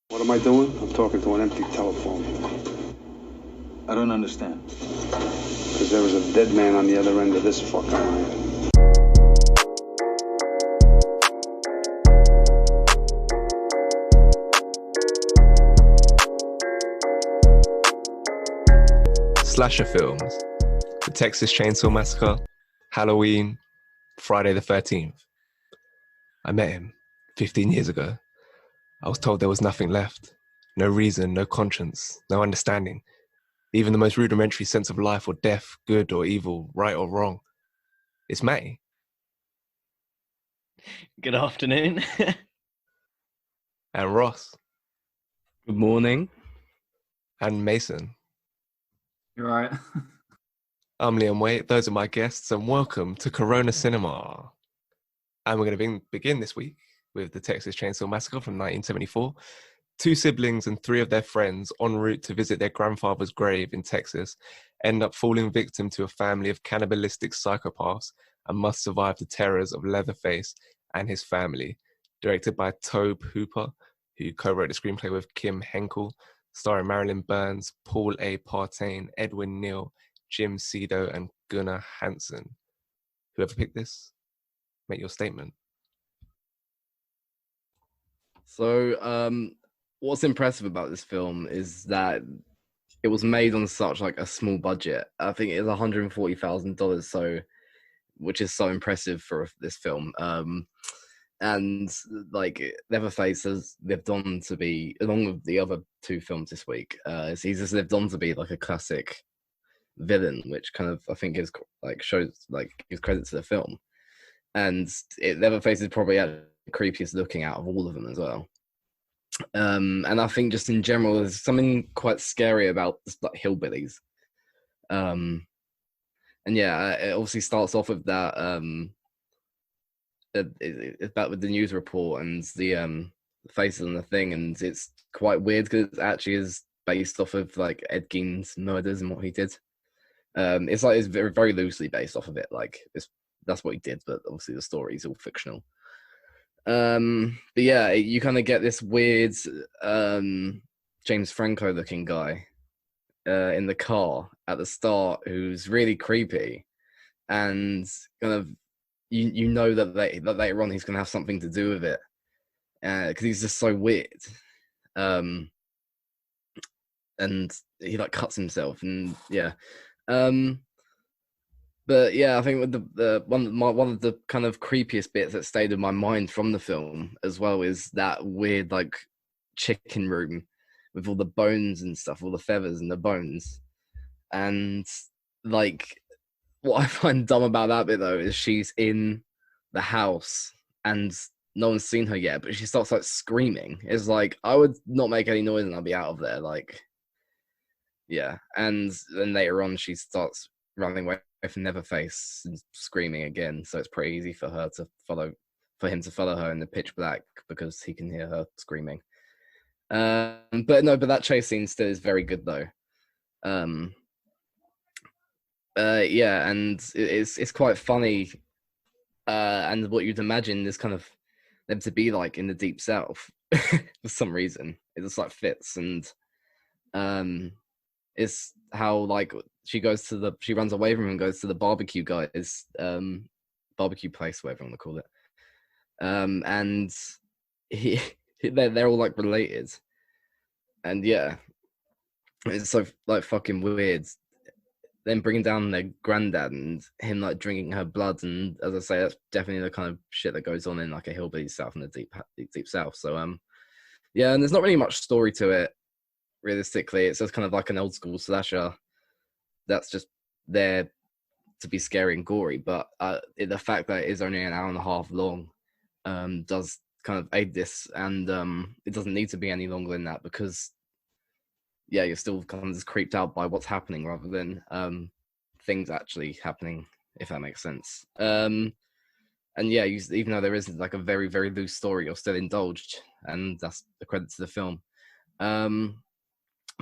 What am I doing? I'm talking to an empty telephone. I don't understand. Because there was a dead man on the other end of this fucking line. Slasher films, the Texas Chainsaw Massacre, Halloween, Friday the 13th. I met him 15 years ago. I was told there was nothing left. No reason, no conscience, no understanding. Even the most rudimentary sense of life or death, good or evil, right or wrong. It's May. Good afternoon. And Ross. Good morning. And Mason. You're right. I'm Liam Waite. Those are my guests, and welcome to Corona Cinema. And we're going to begin this week with the Texas Chainsaw Massacre from 1974. Two siblings and three of their friends, en route to visit their grandfather's grave in Texas, end up falling victim to a family of cannibalistic psychopaths and must survive the terrors of Leatherface and his family. Directed by Tobe Hooper, who co-wrote the screenplay with Kim Henkel, starring Marilyn Burns, Paul A. Partain, Edwin Neal, Jim Cedo, and Gunnar Hansen. Whoever picked this, make your statement. So, what's impressive about this film is that it was made on such like a small budget. I think it was $140,000, so which is so impressive for this film. And like Leatherface has lived on to be, along with the other two films this week, he's just lived on to be like a classic villain, which kind of I think is like shows like gives credit to the film. And Leatherface is probably the creepiest looking out of all of them as well. And I think just in general, there's something quite scary about like hillbillies. And yeah, it obviously starts off with that. It's back with the news report and the faces on the thing, and it's quite weird because it actually is based off of like Ed Gein's murders and what he did. It's like it's very, very loosely based off of it. Like that's what he did, but obviously the story is all fictional. But yeah, you kind of get this weird James Franco looking guy in the car at the start who's really creepy, and kind of you know that later on he's gonna have something to do with it because he's just so weird. And he like cuts himself, and yeah. But yeah, I think with the one of the kind of creepiest bits that stayed in my mind from the film as well is that weird like chicken room with all the bones and stuff, all the feathers and the bones. And like what I find dumb about that bit though is she's in the house and no one's seen her yet, but she starts like screaming. It's like I would not make any noise and I'd be out of there. Like, yeah. And then later on she starts running away from Leatherface and screaming again. So it's pretty easy for him to follow her in the pitch black because he can hear her screaming. But that chase scene still is very good though. Yeah, and it's quite funny, and what you'd imagine is kind of them to be like in the deep south for some reason. It just like fits, and it's how like she runs away from him and goes to the barbecue guys, barbecue place, whatever you want to call it, and they're all like related, and yeah, it's so like fucking weird. Then bringing down their granddad and him like drinking her blood, and as I say, that's definitely the kind of shit that goes on in like a hillbilly south in the deep south. So yeah, and there's not really much story to it. Realistically, it's just kind of like an old school slasher that's just there to be scary and gory. But the fact that it is only an hour and a half long does kind of aid this, and it doesn't need to be any longer than that because yeah, you're still kind of just creeped out by what's happening rather than things actually happening, if that makes sense. And yeah, even though there isn't like a very, very loose story, you're still indulged, and that's the credit to the film.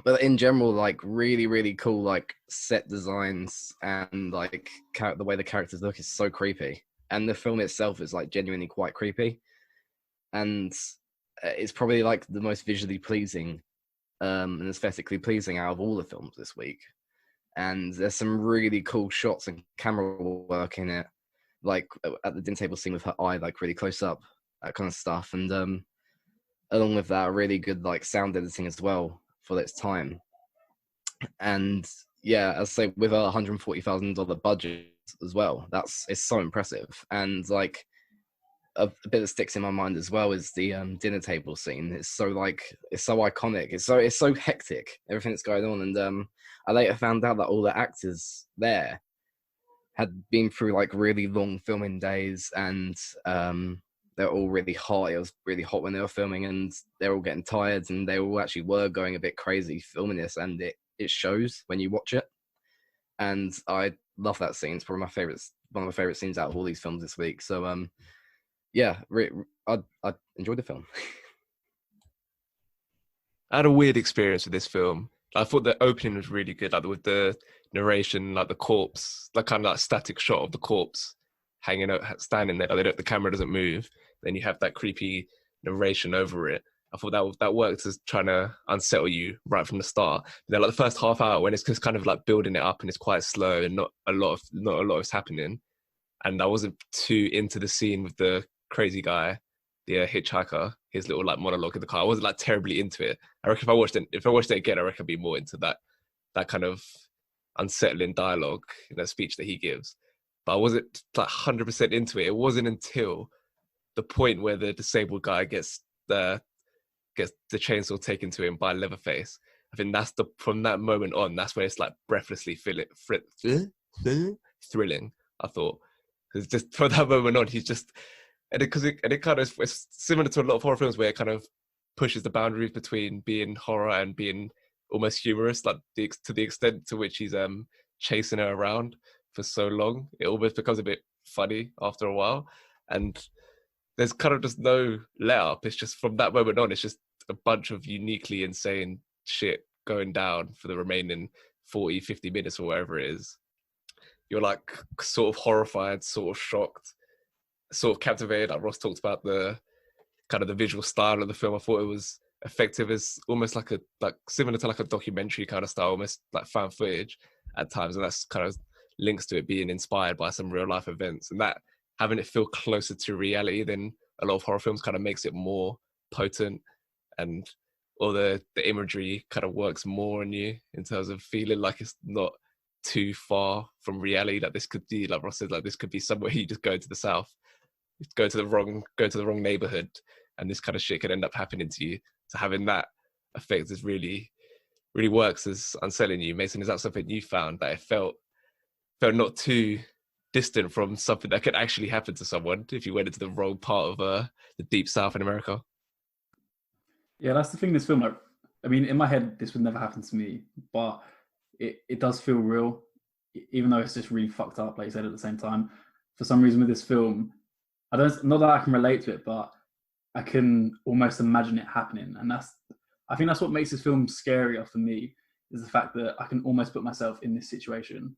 But in general, like really, really cool, like set designs and like the way the characters look is so creepy, and the film itself is like genuinely quite creepy. And it's probably like the most visually pleasing and aesthetically pleasing out of all the films this week. And there's some really cool shots and camera work in it, like at the dinner table scene with her eye like really close up, that kind of stuff. And along with that, really good like sound editing as well for its time. And yeah, as I say, with a $140,000 budget as well, it's so impressive. And like a bit that sticks in my mind as well is the dinner table scene. It's so iconic. It's so hectic, everything that's going on. And I later found out that all the actors there had been through like really long filming days, and they're all really hot. It was really hot when they were filming, and they're all getting tired, and they all actually were going a bit crazy filming this, and it shows when you watch it. And I love that scene. It's probably one of my favorite scenes out of all these films this week. So yeah, I enjoyed the film. I had a weird experience with this film. I thought the opening was really good, like with the narration, like the corpse, like kind of like static shot of the corpse hanging out, standing there. Like the camera doesn't move. Then you have that creepy narration over it. I thought that worked as trying to unsettle you right from the start. Then like the first half hour when it's just kind of like building it up and it's quite slow and not a lot is happening. And I wasn't too into the scene with the crazy guy, the hitchhiker, his little like monologue in the car. I wasn't like terribly into it. I reckon if I watched it again, I reckon I'd be more into that kind of unsettling dialogue in that speech that he gives. But I wasn't like 100% into it. It wasn't until the point where the disabled guy gets the chainsaw taken to him by Leatherface. I think from that moment on, that's when it's like breathlessly thrilling. I thought, because just from that moment on, he's just. And it kind of it's similar to a lot of horror films where it kind of pushes the boundaries between being horror and being almost humorous, like to the extent to which he's chasing her around for so long, it almost becomes a bit funny after a while. And there's kind of just no let up. It's just from that moment on, it's just a bunch of uniquely insane shit going down for the remaining 40, 50 minutes or whatever it is. You're like sort of horrified, sort of shocked, sort of captivated. Like Ross talked about the kind of the visual style of the film. I thought it was effective as almost like similar to like a documentary kind of style, almost like found footage at times. And that's kind of links to it being inspired by some real life events, and that having it feel closer to reality than a lot of horror films kind of makes it more potent, and all the imagery kind of works more on you in terms of feeling like it's not too far from reality. Like this could be, like Ross said, like this could be somewhere you just go to the south, go to the wrong neighborhood, and this kind of shit could end up happening to you. So having that effect is really works as unsettling you. Mason, is that something you found that it felt not too distant from something that could actually happen to someone if you went into the wrong part of the deep south in America? Yeah, that's the thing. This film, like, I mean, in my head, this would never happen to me, but it does feel real, even though it's just really fucked up, like you said. At the same time, for some reason with this film, not that I can relate to it, but I can almost imagine it happening, and I think that's what makes this film scarier for me, is the fact that I can almost put myself in this situation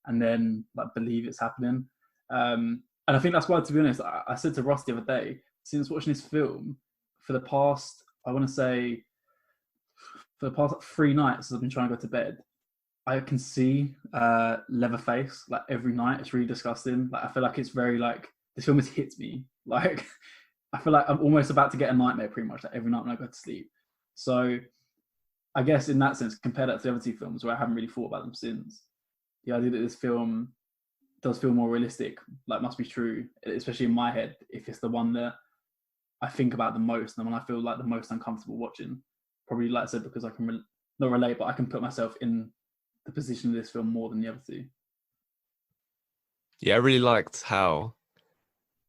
and then like believe it's happening. And I think that's why, to be honest, I said to Ross the other day, since watching this film for the past, I want to say, for the past 3 nights as I've been trying to go to bed, I can see Leatherface like every night. It's really disgusting. Like I feel like it's very like this film has hit me. Like I feel like I'm almost about to get a nightmare pretty much like every night when I go to sleep. So I guess in that sense, compare that to the other 2 films where I haven't really thought about them since. The idea that this film does feel more realistic, like must be true, especially in my head, if it's the one that I think about the most and the one I feel like the most uncomfortable watching. Probably, like I said, because I can not relate, but I can put myself in the position of this film more than the other 2. Yeah, I really liked how,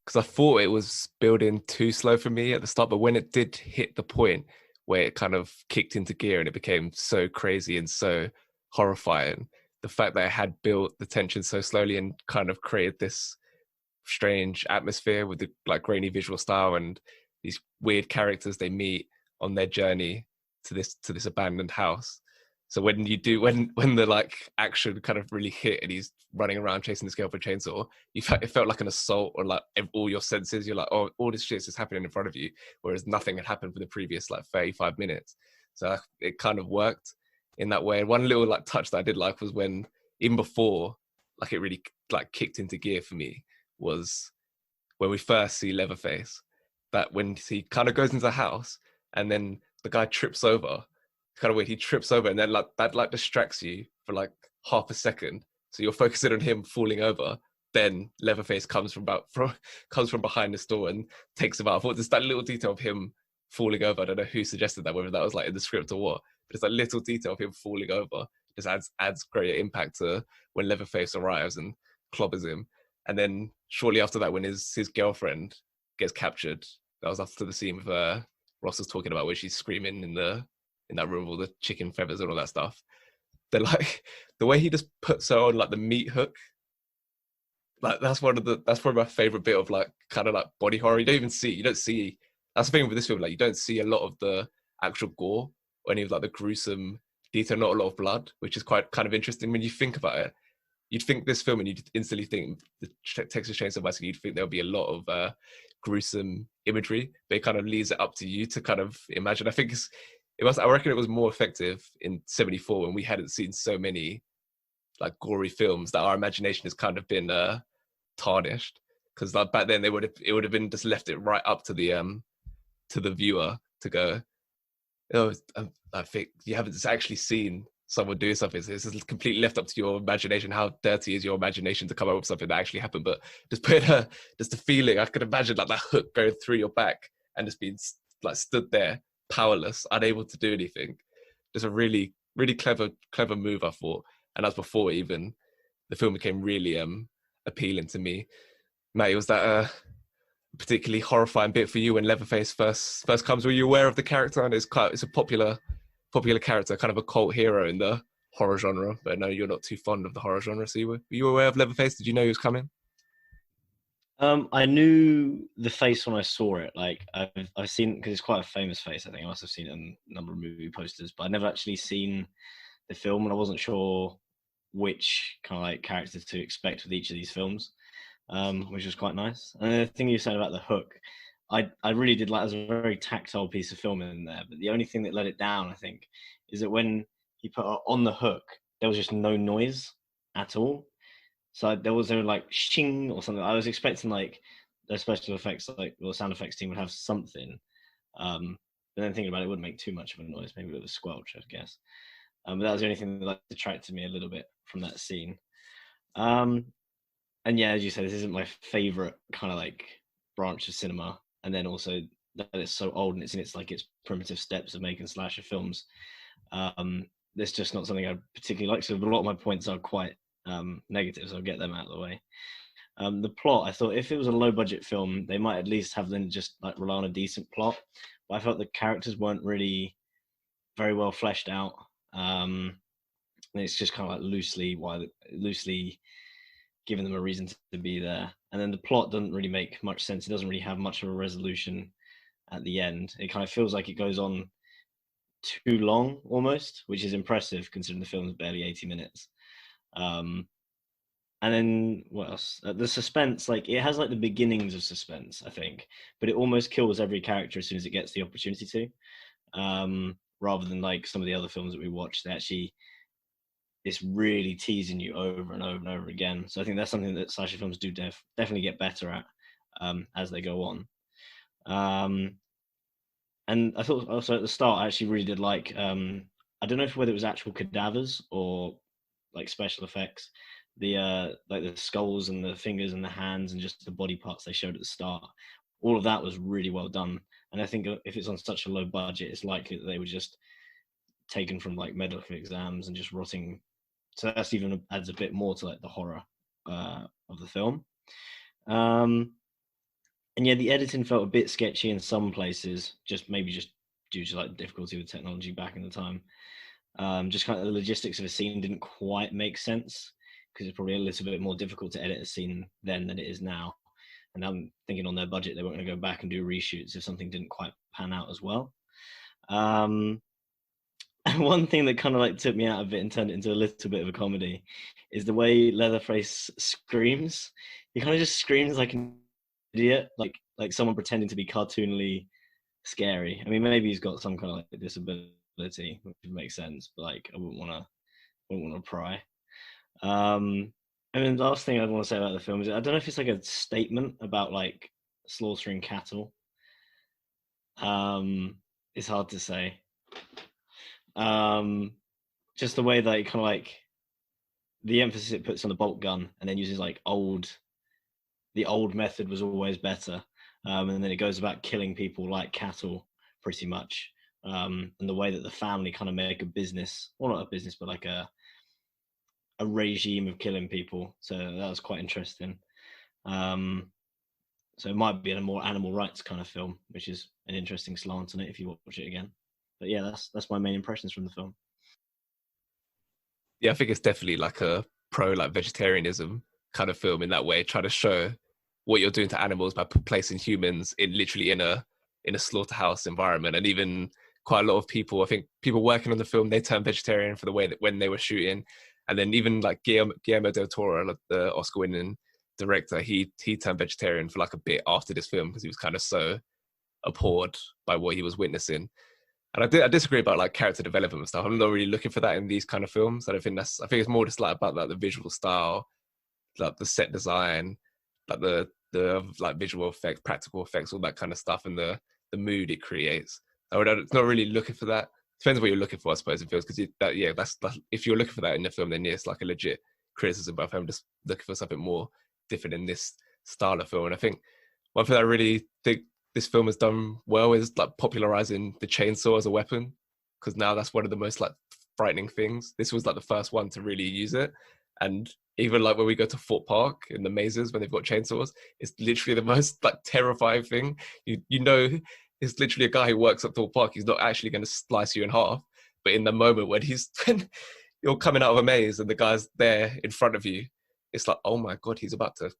because I thought it was building too slow for me at the start, but when it did hit the point where it kind of kicked into gear and it became so crazy and so horrifying, the fact that it had built the tension so slowly and kind of created this strange atmosphere with the like grainy visual style and these weird characters they meet on their journey to this abandoned house. So when you do when the like action kind of really hit and he's running around chasing this girl with a chainsaw, it felt like an assault on like all your senses. You're like, oh, all this shit's just happening in front of you, whereas nothing had happened for the previous like 35 minutes. So it kind of worked in that way. And one little like touch that I did like was when, even before like it really like kicked into gear for me, was when we first see Leatherface. That when he kind of goes into the house and then the guy trips over, kind of weird. He trips over and then like that like distracts you for like half a second. So you're focusing on him falling over. Then Leatherface comes from behind the store and takes him out. I thought just that little detail of him falling over. I don't know who suggested that, whether that was like in the script or what. But it's a little detail of him falling over just adds greater impact to when Leatherface arrives and clobbers him. And then shortly after that, when his girlfriend gets captured, that was after the scene with Ross was talking about, where she's screaming in that room with all the chicken feathers and all that stuff. They're like the way he just puts her on like the meat hook. Like that's probably my favorite bit of like kind of like body horror. You don't see that's the thing with this film, like you don't see a lot of the actual gore or any of like the gruesome detail, not a lot of blood, which is quite kind of interesting when you think about it. You'd think this film and you'd instantly think the Texas Chainsaw Massacre, you'd think there'll be a lot of gruesome imagery, but it kind of leaves it up to you to kind of imagine. I reckon it was more effective in 74 when we hadn't seen so many like gory films that our imagination has kind of been tarnished. Because like back then it would have been just left it right up to the viewer to go, oh, I think you haven't actually seen someone do something. So it's just completely left up to your imagination. How dirty is your imagination to come up with something that actually happened? But just the feeling, I could imagine like that hook going through your back and just being like stood there, powerless, unable to do anything. Just a really, really clever move, I thought. And that's before even the film became really appealing to me. Mate, was that a particularly horrifying bit for you when Leatherface first comes? Were you aware of the character? And it's a popular character, kind of a cult hero in the horror genre. But no, you're not too fond of the horror genre, so were you aware of Leatherface? Did you know he was coming? I knew the face when I saw it. Like I've seen, because it's quite a famous face. I think I must have seen it in a number of movie posters, but I'd never actually seen the film, and I wasn't sure which kind of like characters to expect with each of these films, which was quite nice. And the thing you said about the hook, I really did like. It was a very tactile piece of film in there, but the only thing that let it down, I think, is that when he put her on the hook, there was just no noise at all. So there was no like shing or something. I was expecting like the special effects, like the sound effects team would have something. But then thinking about it, wouldn't make too much of a noise. Maybe it was squelch, I guess. But that was the only thing that like detracted me a little bit from that scene. And yeah, as you said, this isn't my favorite kind of like branch of cinema. And then also that it's so old and it's in its primitive steps of making slasher films. It's just not something I particularly like. So a lot of my points are quite negative, so I'll get them out of the way. The plot, I thought if it was a low budget film, they might at least have them just like rely on a decent plot. But I felt the characters weren't really very well fleshed out. And it's just kind of like loosely giving them a reason to be there. And then the plot doesn't really make much sense. It doesn't really have much of a resolution at the end. It kind of feels like it goes on too long almost, which is impressive considering the film is barely 80 minutes. And then what else? The suspense, like it has like the beginnings of suspense, I think, but it almost kills every character as soon as it gets the opportunity to. Rather than like some of the other films that we watched, it's really teasing you over and over and over again. So I think that's something that slasher films do definitely get better at as they go on. And I thought also at the start, I actually really did like, I don't know whether it was actual cadavers or like special effects, the like the skulls and the fingers and the hands and just the body parts they showed at the start. All of that was really well done. And I think if it's on such a low budget, it's likely that they were just taken from like medical exams and just rotting. So that's even adds a bit more to like the horror of the film. And yeah, the editing felt a bit sketchy in some places, just due to like difficulty with technology back in the time. Just kind of the logistics of a scene didn't quite make sense because it's probably a little bit more difficult to edit a scene then than it is now. And I'm thinking on their budget, they weren't going to go back and do reshoots if something didn't quite pan out as well. And one thing that kind of like took me out of it and turned it into a little bit of a comedy is the way Leatherface screams. He kind of just screams like an idiot, like someone pretending to be cartoonily scary. I mean, maybe he's got some kind of like disability, which would make sense, but like I wouldn't want to pry. And then the last thing I'd want to say about the film is I don't know if it's like a statement about like slaughtering cattle. It's hard to say. Just the way that it kind of like the emphasis it puts on the bolt gun and then uses like the old method was always better. And then it goes about killing people like cattle pretty much. And the way that the family kind of make a business, well, not a business, but like a regime of killing people. So that was quite interesting. So it might be a more animal rights kind of film, which is an interesting slant on it if you watch it again. But yeah, that's my main impressions from the film. Yeah, I think it's definitely like a pro like vegetarianism kind of film in that way, trying to show what you're doing to animals by placing humans in literally in a slaughterhouse environment. And even quite a lot of people, I think people working on the film, they turned vegetarian for the way that when they were shooting. And then even like Guillermo del Toro, the Oscar-winning director, he turned vegetarian for like a bit after this film because he was kind of so appalled by what he was witnessing. And I disagree about like character development and stuff. I'm not really looking for that in these kind of films. I think it's more just like about like the visual style, like the set design, like the like visual effects, practical effects, all that kind of stuff, and the mood it creates. I'm not really looking for that. Depends what you're looking for, I suppose, in films. Because that's if you're looking for that in the film, then yeah, it's like a legit criticism. But I'm just looking for something more different in this style of film. And I think one thing I really think this film has done well is like popularizing the chainsaw as a weapon, because now that's one of the most like frightening things. This was like the first one to really use it. And even like when we go to Fort Park in the mazes when they've got chainsaws, it's literally the most like terrifying thing. You know, it's literally a guy who works at Fort Park. He's not actually going to slice you in half, but in the moment when when you're coming out of a maze and the guy's there in front of you, it's like, oh my god, he's about to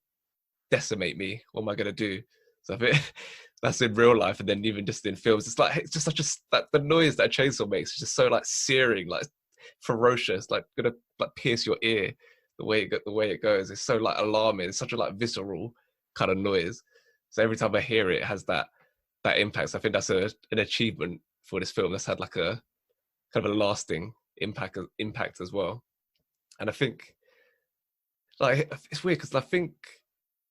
decimate me. What am I going to do? So I think that's in real life, and then even just in films, it's just such that the noise that a chainsaw makes is just so like searing, like ferocious, like gonna like pierce your ear. The way it goes, it's so like alarming. It's such a like visceral kind of noise. So every time I hear it, it has that impact. So I think that's an achievement for this film. That's had like a kind of a lasting impact as well. And I think like it's weird because I think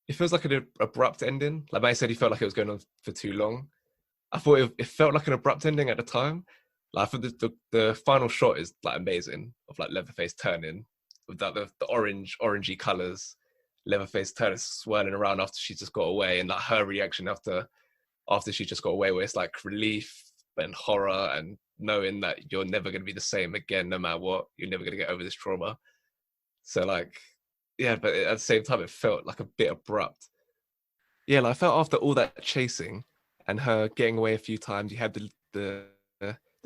it feels like an abrupt ending. Like May said, he felt like it was going on for too long. I thought it felt like an abrupt ending at the time. Like for the final shot is like amazing of like Leatherface turning with that the orangey colors, Leatherface turning swirling around after she just got away, and like her reaction after she just got away, where it's like relief and horror and knowing that you're never going to be the same again, no matter what. You're never going to get over this trauma. So like, yeah, but at the same time, it felt like a bit abrupt. Yeah, like I felt after all that chasing and her getting away a few times, you had the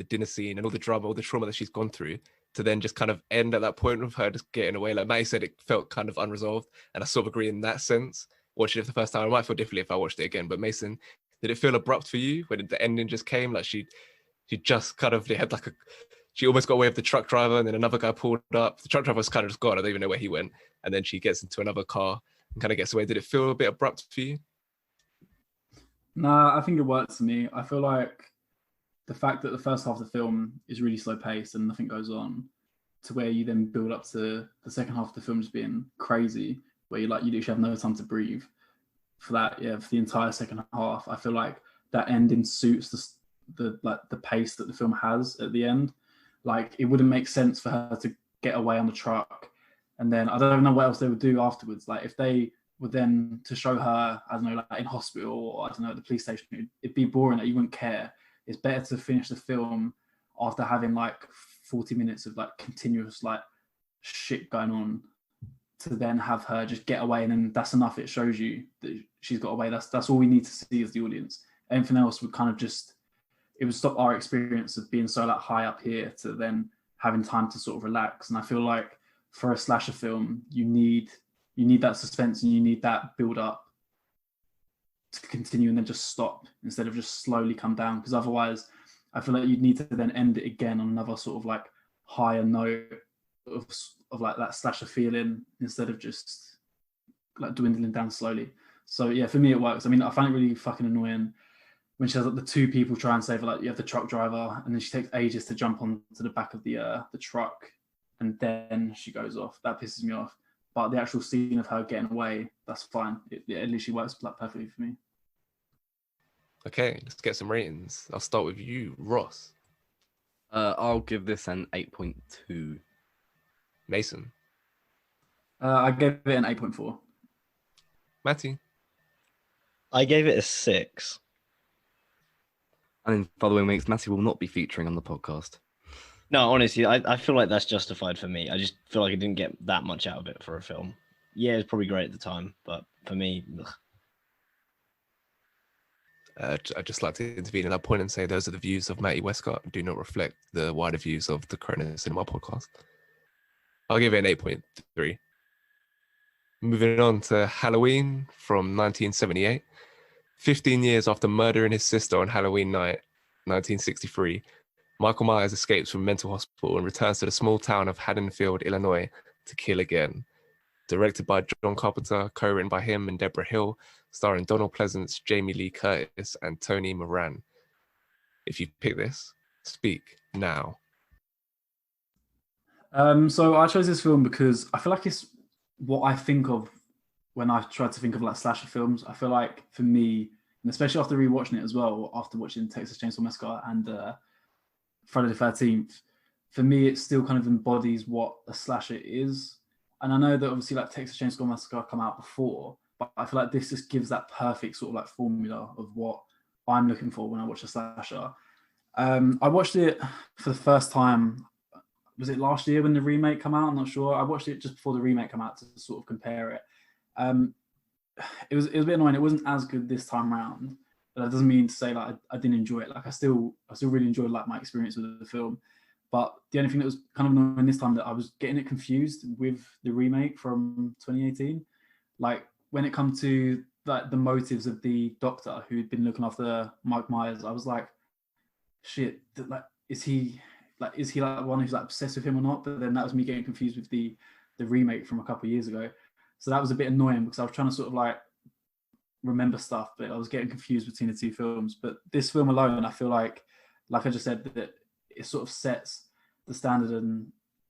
dinner scene and all the drama, all the trauma that she's gone through, to then just kind of end at that point of her just getting away. Like Matty said, it felt kind of unresolved, and I sort of agree in that sense. Watching it for the first time, I might feel differently if I watched it again. But Mason, did it feel abrupt for you when the ending just came? Like she just kind of had like she almost got away with the truck driver, and then another guy pulled up. The truck driver was kind of just gone. I don't even know where he went. And then she gets into another car and kind of gets away. Did it feel a bit abrupt for you? Nah, I think it works for me. I feel like the fact that the first half of the film is really slow paced and nothing goes on, to where you then build up to the second half of the film just being crazy, where you literally have no time to breathe. For the entire second half, I feel like that ending suits the pace that the film has at the end. Like it wouldn't make sense for her to get away on the truck, and then I don't know what else they would do afterwards. Like if they were then to show her, I don't know, like in hospital or I don't know, at the police station, it'd be boring that you wouldn't care. It's better to finish the film after having like 40 minutes of like continuous like shit going on, to then have her just get away, and then that's enough. It shows you that she's got away. That's all we need to see as the audience. Anything else would kind of it would stop our experience of being so like high up here to then having time to sort of relax. And I feel like for a slasher film, you need that suspense and you need that build up to continue and then just stop instead of just slowly come down. Because otherwise, I feel like you'd need to then end it again on another sort of like higher note of like that slasher feeling instead of just like dwindling down slowly. So yeah, for me it works. I mean, I find it really fucking annoying when she has like the two people try and save her. Like you have the truck driver, and then she takes ages to jump onto the back of the truck, and then she goes off. That pisses me off. But the actual scene of her getting away, that's fine. It literally works like perfectly for me. Okay, let's get some ratings. I'll start with you, Ross. I'll give this an 8.2. Mason. I gave it an 8.4. Matty. I gave it a 6. And in following weeks, Matty will not be featuring on the podcast. No, honestly, I feel like that's justified for me. I just feel like I didn't get that much out of it for a film. Yeah, it's probably great at the time, but for me, ugh. I'd just like to intervene at that point and say those are the views of Matty Westcott, do not reflect the wider views of the Corona Cinema podcast. I'll give it an 8.3. Moving on to Halloween from 1978. 15 years after murdering his sister on Halloween night, 1963, Michael Myers escapes from mental hospital and returns to the small town of Haddonfield, Illinois, to kill again. Directed by John Carpenter, co-written by him and Deborah Hill, starring Donald Pleasance, Jamie Lee Curtis, and Tony Moran. If you pick this, speak now. So I chose this film because I feel like it's what I think of when I try to think of like slasher films. I feel like for me, and especially after rewatching it as well, after watching Texas Chainsaw Massacre and Friday the 13th, for me, it still kind of embodies what a slasher is. And I know that obviously like Texas Chainsaw Massacre come out before, but I feel like this just gives that perfect sort of like formula of what I'm looking for when I watch a slasher. I watched it for the first time, was it last year when the remake came out? I'm not sure. I watched it just before the remake came out to sort of compare it. It was a bit annoying. It wasn't as good this time round, but that doesn't mean to say like I didn't enjoy it. Like I still really enjoyed like my experience with the film. But the only thing that was kind of annoying this time that I was getting it confused with the remake from 2018. Like when it comes to like the motives of the doctor who'd been looking after Mike Myers, I was like, shit, like is he like one who's like obsessed with him or not? But then that was me getting confused with the remake from a couple of years ago. So that was a bit annoying because I was trying to sort of like remember stuff, but I was getting confused between the two films. But this film alone, I feel like I just said, that it sort of sets the standard and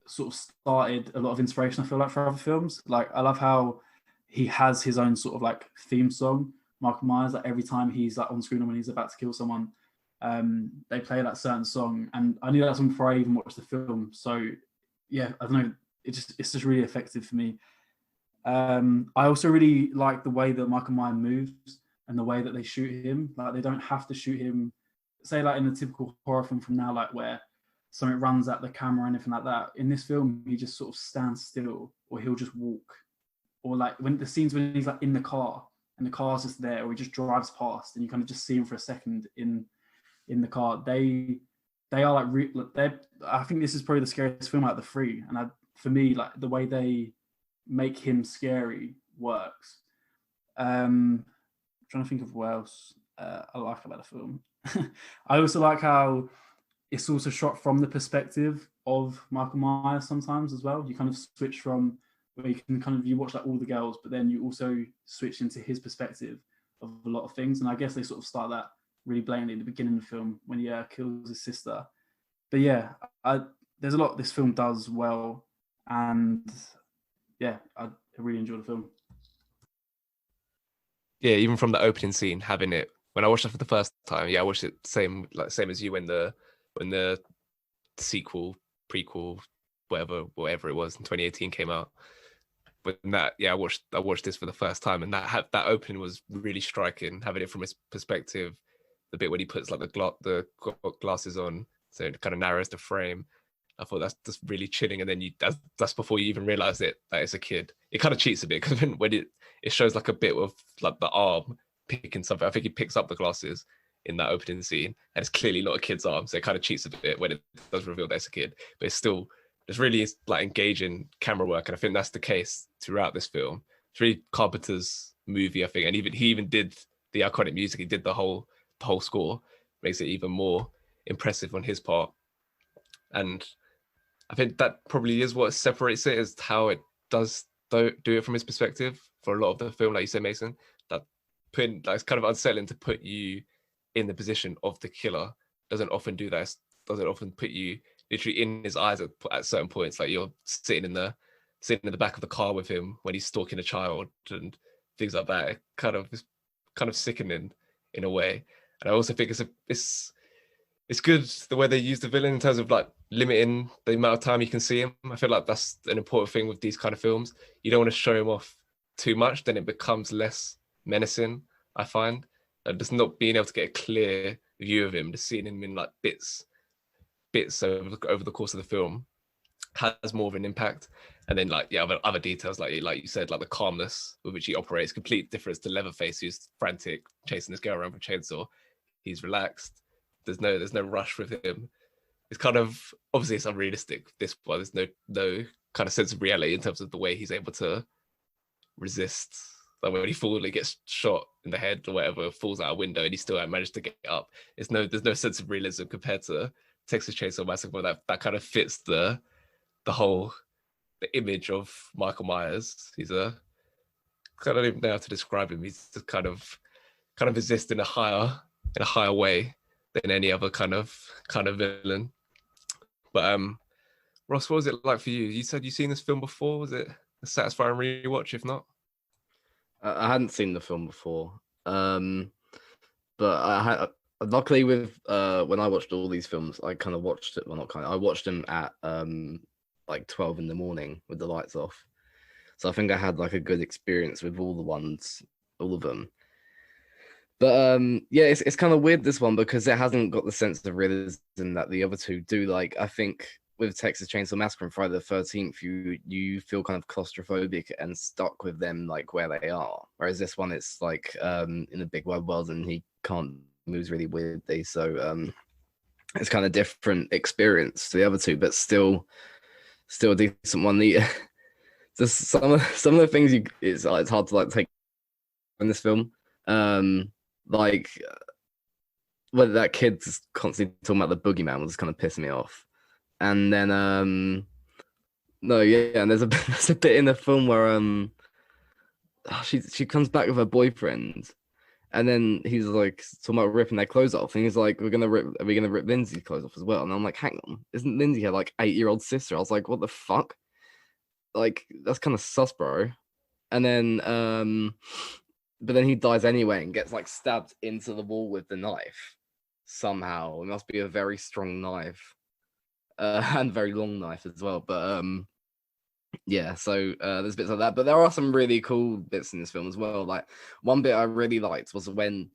sort of started a lot of inspiration, I feel like, for other films. Like I love how he has his own sort of like theme song, Michael Myers, like every time he's like on screen or when he's about to kill someone, they play that certain song. And I knew that song before I even watched the film. So yeah, I don't know, it's just really effective for me. I also really like the way that Michael Myers moves and the way that they shoot him. Like they don't have to shoot him, say like in a typical horror film from now, like where something runs at the camera or anything like that. In this film, he just sort of stands still, or he'll just walk. Or like when the scenes when he's like in the car and the car's just there, or he just drives past and you kind of just see him for a second in the car. They are like I think this is probably the scariest film out of the three. And for me, like the way they make him scary works. Trying to think of what else I like about the film. I also like how it's also shot from the perspective of Michael Myers sometimes as well. You kind of switch from where you watch like all the girls, but then you also switch into his perspective of a lot of things. And I guess they sort of start that really blatantly at the beginning of the film when he kills his sister. But yeah, there's a lot this film does well, and yeah, I really enjoy the film. Yeah, even from the opening scene, having it when I watched it for the first time, I watched it same as you when the sequel, prequel, whatever it was in 2018 came out. But that, I watched this for the first time, and that opening was really striking. Having it from his perspective, the bit when he puts like the glasses on, so it kind of narrows the frame. I thought that's just really chilling, and then that's before you even realize that it's a kid. It kind of cheats a bit because when it shows like a bit of like the arm picking something. I think he picks up the glasses in that opening scene, and it's clearly not a kid's arm, so it kind of cheats a bit when it does reveal that it's a kid. But it's still, it's really like engaging camera work, and I think that's the case throughout this film. It's really Carpenter's movie, I think, and he even did the iconic music. He did the whole score, makes it even more impressive on his part. And I think that probably is what separates it, is how it does do it from his perspective for a lot of the film, like you said, Mason. That it's kind of unsettling to put you in the position of the killer. Doesn't often do that. Doesn't often put you literally in his eyes at certain points. Like you're sitting in the back of the car with him when he's stalking a child and things like that. It kind of sickening in a way. And I also think it's good the way they use the villain in terms of like limiting the amount of time you can see him. I feel like that's an important thing with these kind of films. You don't want to show him off too much, then it becomes less menacing, I find. Just not being able to get a clear view of him, just seeing him in like bits over the course of the film has more of an impact. And then like other details, like you said, like the calmness with which he operates, complete difference to Leatherface, who's frantic, chasing this girl around with a chainsaw. He's relaxed. There's no rush with him. It's kind of, obviously it's unrealistic, this one. There's no kind of sense of reality in terms of the way he's able to resist. Like when he gets shot in the head or whatever, falls out a window and he still managed to get up. There's no sense of realism compared to Texas Chainsaw Massacre. That kind of fits the image of Michael Myers. He's I don't even know how to describe him. He's just kind of exists in a higher way than any other kind of villain. But Ross, what was it like for you? You said you've seen this film before. Was it a satisfying rewatch? If not, I hadn't seen the film before, but luckily with when I watched all these films, I kind of watched it. Well, not kind of. I watched them at like 12 in the morning with the lights off. So I think I had like a good experience with all of them. But yeah, it's kind of weird, this one, because it hasn't got the sense of realism that the other two do. Like, I think with Texas Chainsaw Massacre and Friday the 13th, you feel kind of claustrophobic and stuck with them, like where they are. Whereas this one, it's like in a big wide world and he can't moves really weirdly. So it's kind of different experience to the other two, but still a decent one. Just some of the things it's hard to like take in this film. Like whether that kid's constantly talking about the boogeyman was kind of pissing me off. And then and there's a bit in the film where she comes back with her boyfriend, and then he's like talking about ripping their clothes off, and he's like, are we gonna rip Lindsay's clothes off as well? And I'm like, hang on, isn't Lindsay her like 8-year-old sister? I was like, what the fuck? Like, that's kind of sus, bro. And then but then he dies anyway and gets like stabbed into the wall with the knife somehow. It must be a very strong knife, and very long knife as well. But yeah, so there's bits like that. But there are some really cool bits in this film as well. Like one bit I really liked was when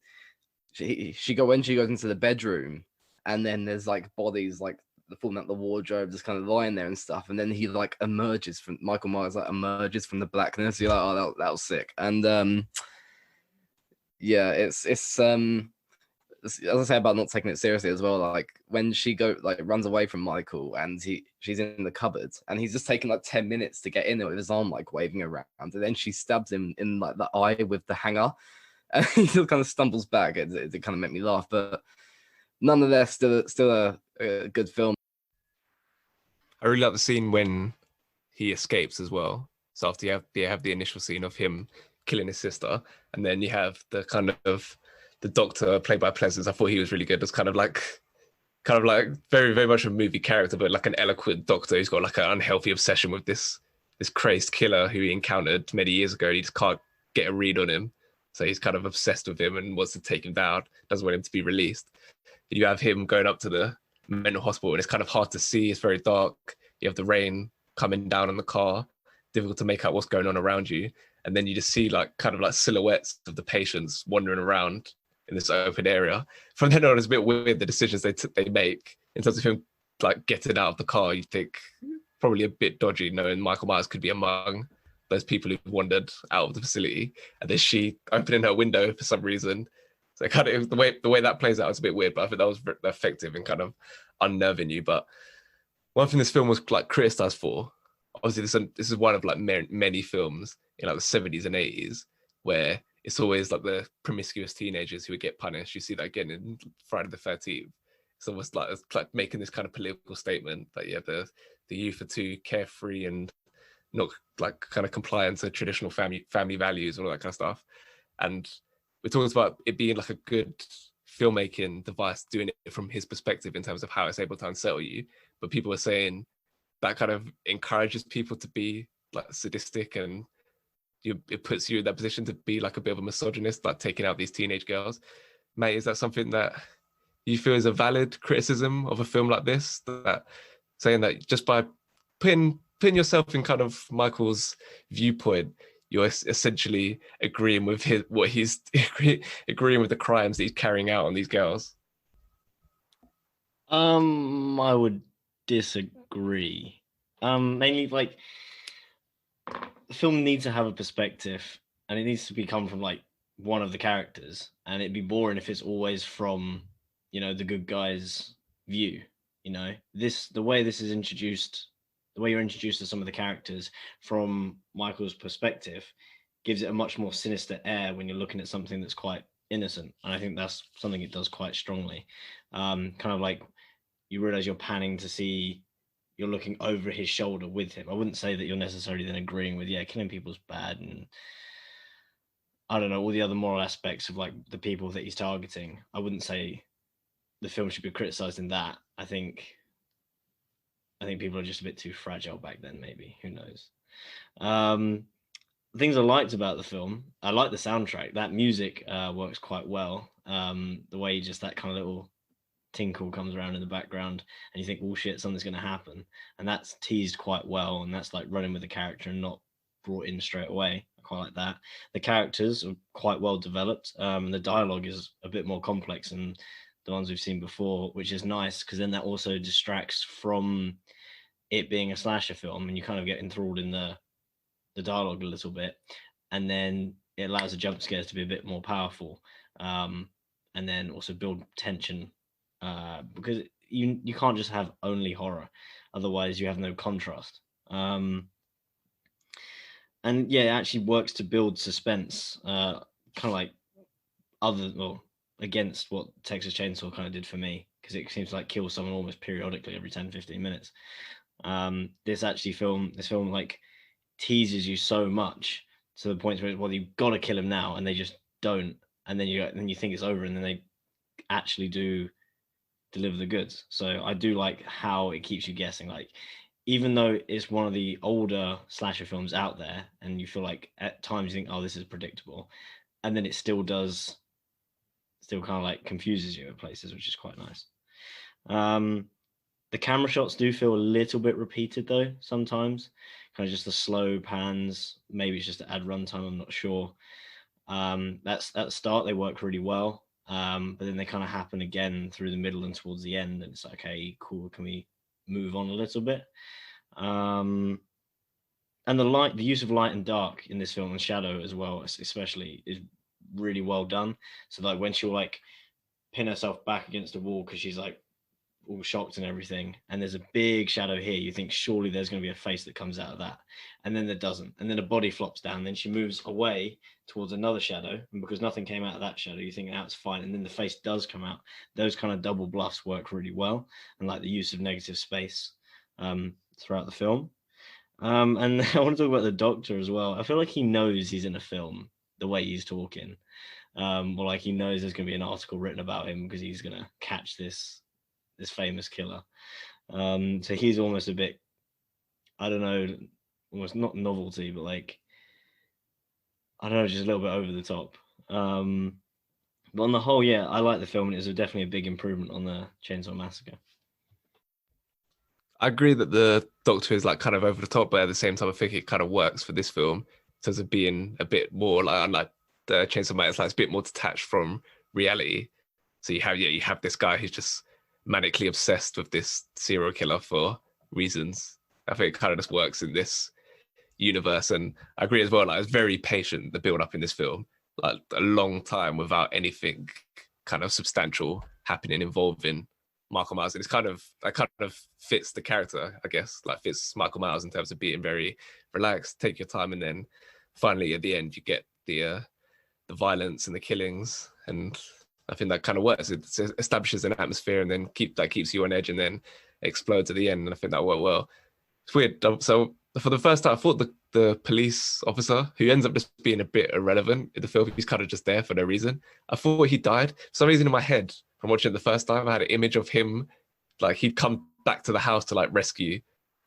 she goes into the bedroom, and then there's like bodies like falling out the wardrobe, just kind of lying there and stuff. And then he like Michael Myers like emerges from the blackness. You're like, oh, that was sick. And yeah, it's as I say about not taking it seriously as well. Like when she runs away from Michael and she's in the cupboard and he's just taking like 10 minutes to get in there with his arm like waving around, and then she stabs him in like the eye with the hanger, and he just kind of stumbles back. It kind of made me laugh, but nonetheless, still a good film. I really like the scene when he escapes as well. So after you have the initial scene of him killing his sister, and then you have the kind of the doctor played by Pleasance. I thought he was really good. It's kind of like very, very much a movie character, but like an eloquent doctor who's got like an unhealthy obsession with this crazed killer who he encountered many years ago. And he just can't get a read on him. So he's kind of obsessed with him and wants to take him down, doesn't want him to be released. And you have him going up to the mental hospital and it's kind of hard to see. It's very dark. You have the rain coming down on the car, difficult to make out what's going on around you. And then you just see like kind of like silhouettes of the patients wandering around in this open area. From then on, it's a bit weird, the decisions they make in terms of him like getting out of the car. You think probably a bit dodgy, knowing Michael Myers could be among those people who've wandered out of the facility, and then she opening her window for some reason. So kind of the way that plays out is a bit weird, but I think that was effective in kind of unnerving you. But one thing this film was like criticized for, obviously this is one of like many films in like the 70s and 80s where it's always like the promiscuous teenagers who would get punished. You see that again in Friday the 13th. it's almost like it's like making this kind of political statement that the youth are too carefree and not like kind of compliant to traditional family values, all that kind of stuff. And we talked about it being like a good filmmaking device, doing it from his perspective in terms of how it's able to unsettle you. But people were saying that kind of encourages people to be like sadistic, and it puts you in that position to be like a bit of a misogynist, like taking out these teenage girls. Mate, is that something that you feel is a valid criticism of a film like this? That saying that just by putting yourself in kind of Michael's viewpoint, you're essentially agreeing with agreeing with the crimes that he's carrying out on these girls? I would disagree. Mainly like the film needs to have a perspective, and it needs to come from like one of the characters, and it'd be boring if it's always from, you know, the good guy's view. You know, the way this is introduced, the way you're introduced to some of the characters from Michael's perspective gives it a much more sinister air when you're looking at something that's quite innocent. And I think that's something it does quite strongly. Kind of like you realize you're panning to see, you're looking over his shoulder with him. I wouldn't say that you're necessarily then agreeing with, yeah, killing people's bad and I don't know, all the other moral aspects of like the people that he's targeting. I wouldn't say the film should be criticized in that. I think people are just a bit too fragile back then, maybe. Who knows? Things I liked about the film, I like the soundtrack. That music works quite well. The way just that kind of little tinkle comes around in the background and you think, oh shit, something's going to happen. And that's teased quite well. And that's like running with the character and not brought in straight away. I quite like that. The characters are quite well developed. The dialogue is a bit more complex than the ones we've seen before, which is nice because then that also distracts from it being a slasher film and you kind of get enthralled in the dialogue a little bit, and then it allows the jump scares to be a bit more powerful, and then also build tension, because you can't just have only horror, otherwise you have no contrast. And yeah, it actually works to build suspense, kind of like against what Texas Chainsaw kind of did for me, because it seems to like kill someone almost periodically every 10-15 minutes. This film like teases you so much to the point where, well, you've got to kill him now, and they just don't, and then you think it's over, and then they actually do deliver the goods. So I do like how it keeps you guessing, like even though it's one of the older slasher films out there and you feel like at times you think, oh, this is predictable, and then it still kind of like confuses you at places, which is quite nice. The camera shots do feel a little bit repeated though sometimes, kind of just the slow pans. Maybe it's just to add runtime, I'm not sure. That's at the start they work really well, but then they kind of happen again through the middle and towards the end, and it's like, okay, cool, can we move on a little bit? And the use of light and dark in this film, and shadow as well especially, is really well done. So like when she'll like pin herself back against a wall because she's like all shocked and everything, and there's a big shadow here, you think surely there's going to be a face that comes out of that, and then there doesn't, and then a body flops down, then she moves away towards another shadow, and because nothing came out of that shadow you think, oh, it's fine, and then the face does come out. Those kind of double bluffs work really well, and like the use of negative space throughout the film. And I want to talk about the doctor as well. I feel like he knows he's in a film the way he's talking, or like he knows there's going to be an article written about him because he's going to catch this famous killer. So he's almost a bit, I don't know, almost not novelty, but like, I don't know, just a little bit over the top. But on the whole, yeah, I like the film, and it's definitely a big improvement on the Chainsaw Massacre. I agree that the Doctor is like kind of over the top, but at the same time, I think it kind of works for this film in terms of being a bit more like, unlike the Chainsaw Man, it's like it's a bit more detached from reality. So you have this guy who's just manically obsessed with this serial killer for reasons. I think it kind of just works in this universe, and I agree as well. Like, it's very patient, the build up in this film, like a long time without anything kind of substantial happening involving Michael Myers, and that kind of fits the character, I guess. Like fits Michael Myers in terms of being very relaxed, take your time, and then finally at the end you get the violence and the killings, and I think that kind of works. It establishes an atmosphere and then keeps you on edge and then explodes at the end. And I think that worked well. It's weird. So for the first time, I thought the police officer, who ends up just being a bit irrelevant in the film, he's kind of just there for no reason. I thought he died. For some reason in my head, from watching it the first time, I had an image of him, like he'd come back to the house to like rescue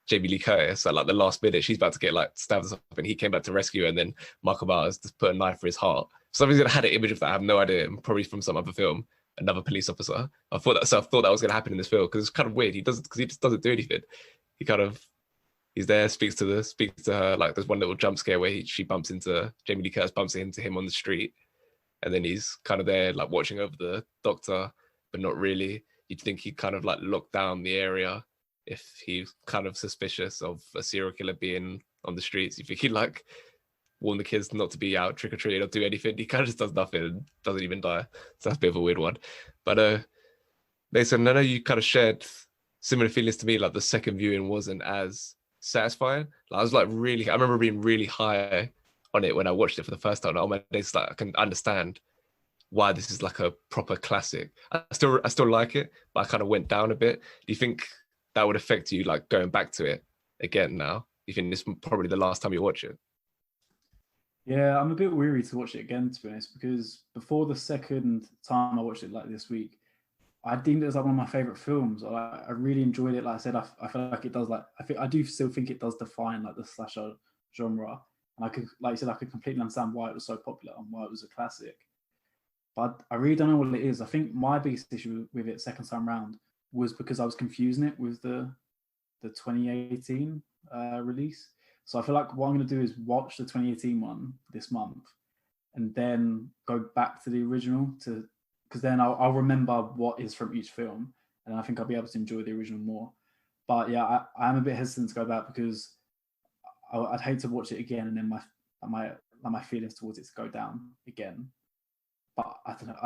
Jamie Lee Curtis at like the last minute. She's about to get like stabbed up, and he came back to rescue her, and then Michael Myers just put a knife for his heart. For some reason I had an image of that. I have no idea. Probably from some other film, another police officer. I thought that was going to happen in this film because it's kind of weird. He just doesn't do anything. He's there, speaks to her. Like there's one little jump scare where she bumps into Jamie Lee Curtis, bumps into him on the street, and then he's kind of there like watching over the doctor, but not really. You'd think he'd kind of like lock down the area if he's kind of suspicious of a serial killer being on the streets. You think he'd like warn the kids not to be out trick or treating or do anything. He kind of just does nothing and doesn't even die. So that's a bit of a weird one. But Mason, I know you kind of shared similar feelings to me. Like the second viewing wasn't as satisfying. Like, I was like I remember being really high on it when I watched it for the first time. Oh my days, like I can understand why this is like a proper classic. I still like it, but I kind of went down a bit. Do you think that would affect you like going back to it again now? You think this is probably the last time you watch it? Yeah, I'm a bit weary to watch it again, to be honest, because before the second time I watched it like this week, I deemed it as like one of my favorite films. I really enjoyed it. Like I said, I feel like it does I do still think it does define like the slasher genre. And I could, like you said, I could completely understand why it was so popular and why it was a classic. But I really don't know what it is. I think my biggest issue with it second time round was because I was confusing it with the 2018 release. So I feel like what I'm going to do is watch the 2018 one this month and then go back to the original because then I'll remember what is from each film, and I think I'll be able to enjoy the original more. But yeah, I'm a bit hesitant to go back because I'd hate to watch it again and then my feelings towards it to go down again. But I don't know.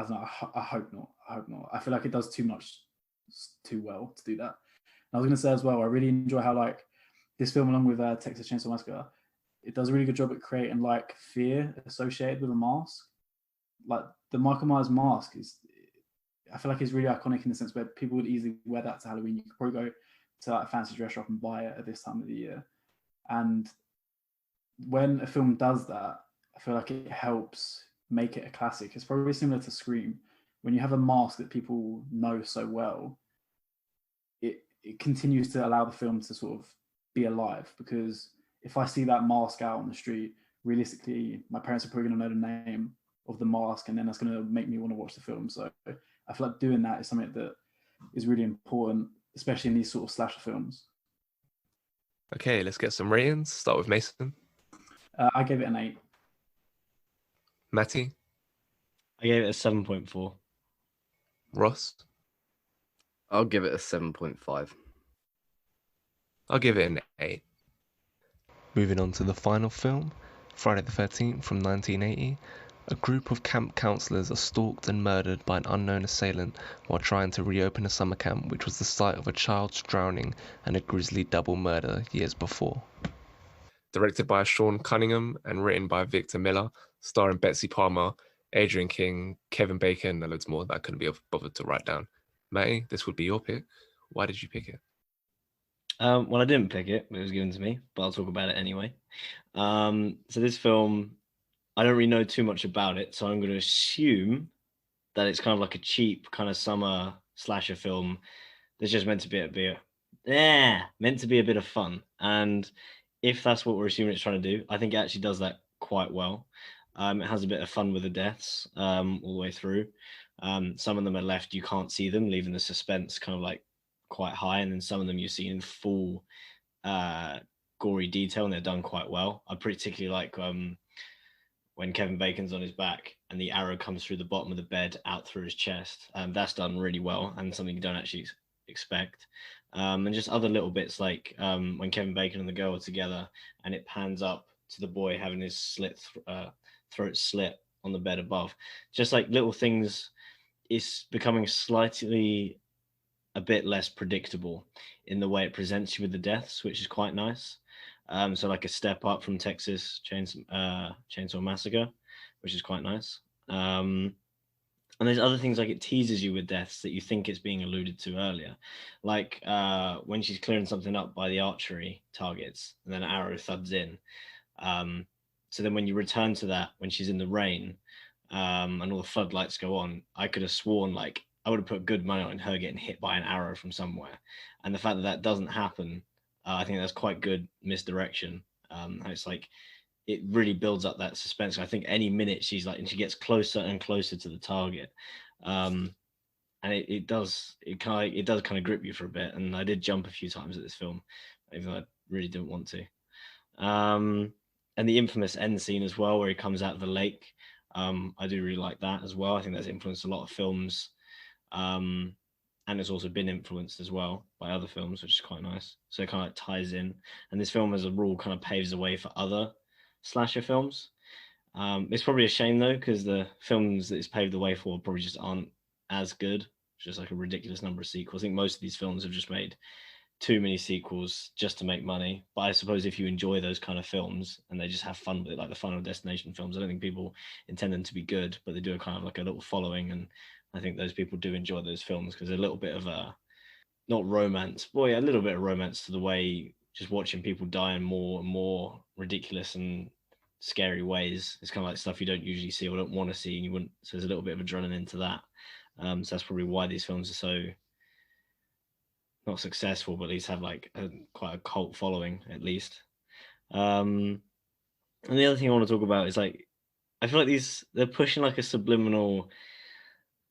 I hope not. I feel like it does too much, too well to do that. And I was going to say as well, I really enjoy how like this film, along with Texas Chainsaw Massacre, it does a really good job at creating like fear associated with a mask. Like the Michael Myers mask I feel like it's really iconic in the sense where people would easily wear that to Halloween. You could probably go to like a fancy dress shop and buy it at this time of the year. And when a film does that, I feel like it helps make it a classic. It's probably similar to Scream. When you have a mask that people know so well, it continues to allow the film to sort of be alive, because if I see that mask out on the street, realistically, my parents are probably going to know the name of the mask, and then that's going to make me want to watch the film. So I feel like doing that is something that is really important, especially in these sort of slasher films. Okay, let's get some ratings. Start with Mason. I gave it an 8. Matty. I gave it a 7.4. Ross. I'll give it a 7.5. I'll give it an 8. Moving on to the final film, Friday the 13th from 1980. A group of camp counselors are stalked and murdered by an unknown assailant while trying to reopen a summer camp which was the site of a child's drowning and a grisly double murder years before. Directed by Sean Cunningham and written by Victor Miller, starring Betsy Palmer, Adrian King, Kevin Bacon, and loads more that I couldn't be bothered to write down. Matty, this would be your pick. Why did you pick it? Well, I didn't pick it. It was given to me, but I'll talk about it anyway. So this film, I don't really know too much about it, so I'm going to assume that it's kind of like a cheap kind of summer slasher film that's just meant to be a bit of fun. And if that's what we're assuming it's trying to do, I think it actually does that quite well. It has a bit of fun with the deaths all the way through. Some of them are left, you can't see them, leaving the suspense kind of like quite high, and then some of them you see in full gory detail, and they're done quite well. I particularly like when Kevin Bacon's on his back and the arrow comes through the bottom of the bed out through his chest. That's done really well and something you don't actually expect. And just other little bits like when Kevin Bacon and the girl are together and it pans up to the boy having his throat slit on the bed above. Just like little things, it's becoming slightly a bit less predictable in the way it presents you with the deaths, which is quite nice. So like a step up from Texas Chainsaw Massacre, which is quite nice. And there's other things like it teases you with deaths that you think it's being alluded to earlier, like when she's clearing something up by the archery targets, and then an arrow thuds in. So then when you return to that, when she's in the rain, and all the floodlights go on, I could have sworn like I would have put good money on her getting hit by an arrow from somewhere. And the fact that that doesn't happen, I think that's quite good misdirection. And it's like it really builds up that suspense. I think any minute she's like, and she gets closer and closer to the target, and it does kind of grip you for a bit. And I did jump a few times at this film, even though I really didn't want to. And the infamous end scene as well, where he comes out of the lake. I do really like that as well. I think that's influenced a lot of films, and it's also been influenced as well by other films, which is quite nice. So it kind of like ties in. And this film, as a rule, kind of paves the way for other slasher films. It's probably a shame though, because the films that it's paved the way for probably just aren't as good. It's just like a ridiculous number of sequels. I think most of these films have just made too many sequels just to make money. But I suppose if you enjoy those kind of films and they just have fun with it, like the Final Destination films, I don't think people intend them to be good, but they do a kind of like a little following. And I think those people do enjoy those films because they're a little bit of a, not romance, boy, a little bit of romance to the way just watching people die in more and more ridiculous and scary ways. It's kind of like stuff you don't usually see or don't want to see, and you wouldn't. So there's a little bit of adrenaline into that. So that's probably why these films are so not successful, but at least have like quite a cult following at least. And the other thing I want to talk about is like I feel like they're pushing like a subliminal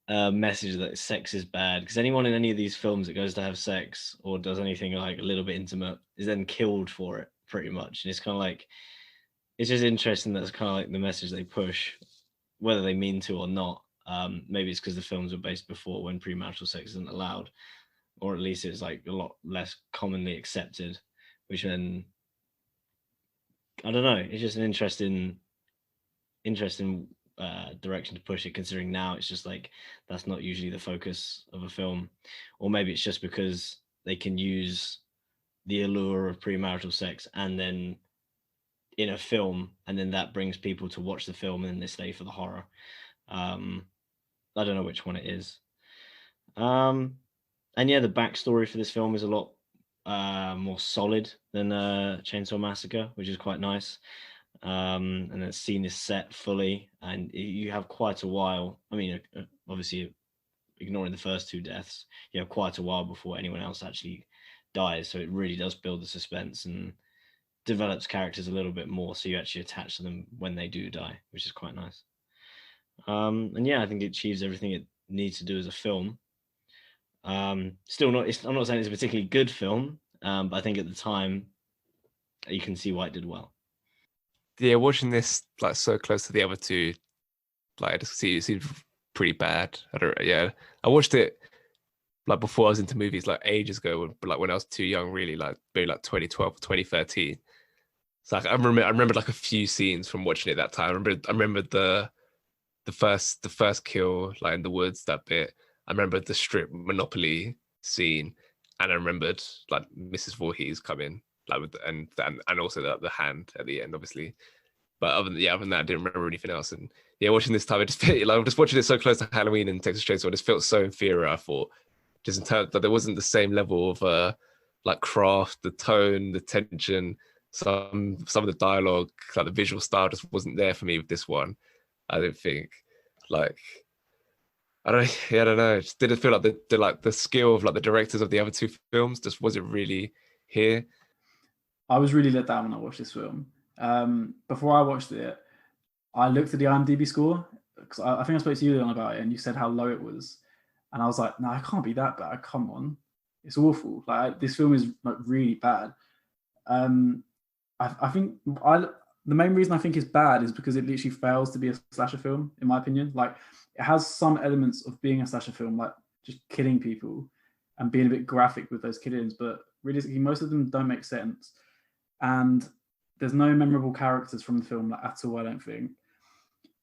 message that sex is bad, because anyone in any of these films that goes to have sex or does anything like a little bit intimate is then killed for it pretty much. And it's kind of like, it's just interesting. That's kind of like the message they push, whether they mean to or not. Maybe it's because the films were based before when premarital sex isn't allowed, or at least it's like a lot less commonly accepted, which then I don't know. It's just an interesting direction to push it, considering now it's just like that's not usually the focus of a film. Or maybe it's just because they can use the allure of premarital sex and then in a film, and then that brings people to watch the film and then they stay for the horror. I don't know which one it is. And yeah, the backstory for this film is a lot more solid than Chainsaw Massacre, which is quite nice. And then scene is set fully, and you have quite a while. I mean, obviously, ignoring the first two deaths, you have quite a while before anyone else actually dies. So it really does build the suspense and develops characters a little bit more, so you actually attach to them when they do die, which is quite nice. And yeah, I think it achieves everything it needs to do as a film. Still not. I'm not saying it's a particularly good film, but I think at the time you can see why it did well. Yeah, watching this like so close to the other two, like I just see it seems pretty bad. I watched it like before I was into movies, like ages ago, like when I was too young, really, like maybe like 2012, 2013. So like, I remember like a few scenes from watching it that time. I remember the first kill, like in the woods, that bit. I remember the strip Monopoly scene, and I remembered like Mrs. Voorhees coming, like with and also the hand at the end, obviously. But other than that, I didn't remember anything else. And yeah, watching this time, it just felt like I'm just watching it so close to Halloween and Texas Chainsaw. It just felt so inferior. I thought, just in terms that there wasn't the same level of like craft, the tone, the tension, some of the dialogue, like the visual style just wasn't there for me with this one. I don't think, like, I don't know. It just didn't feel like the skill of like the directors of the other two films just wasn't really here. I was really let down when I watched this film. Before I watched it, I looked at the IMDb score because I think I spoke to you Leon about it, and you said how low it was, and I was like, no, it can't be that bad. Come on, it's awful. Like this film is like really bad. I think the main reason I think it's bad is because it literally fails to be a slasher film, in my opinion. Like it has some elements of being a slasher film, like just killing people and being a bit graphic with those killings, but realistically, most of them don't make sense. And there's no memorable characters from the film like, at all, I don't think.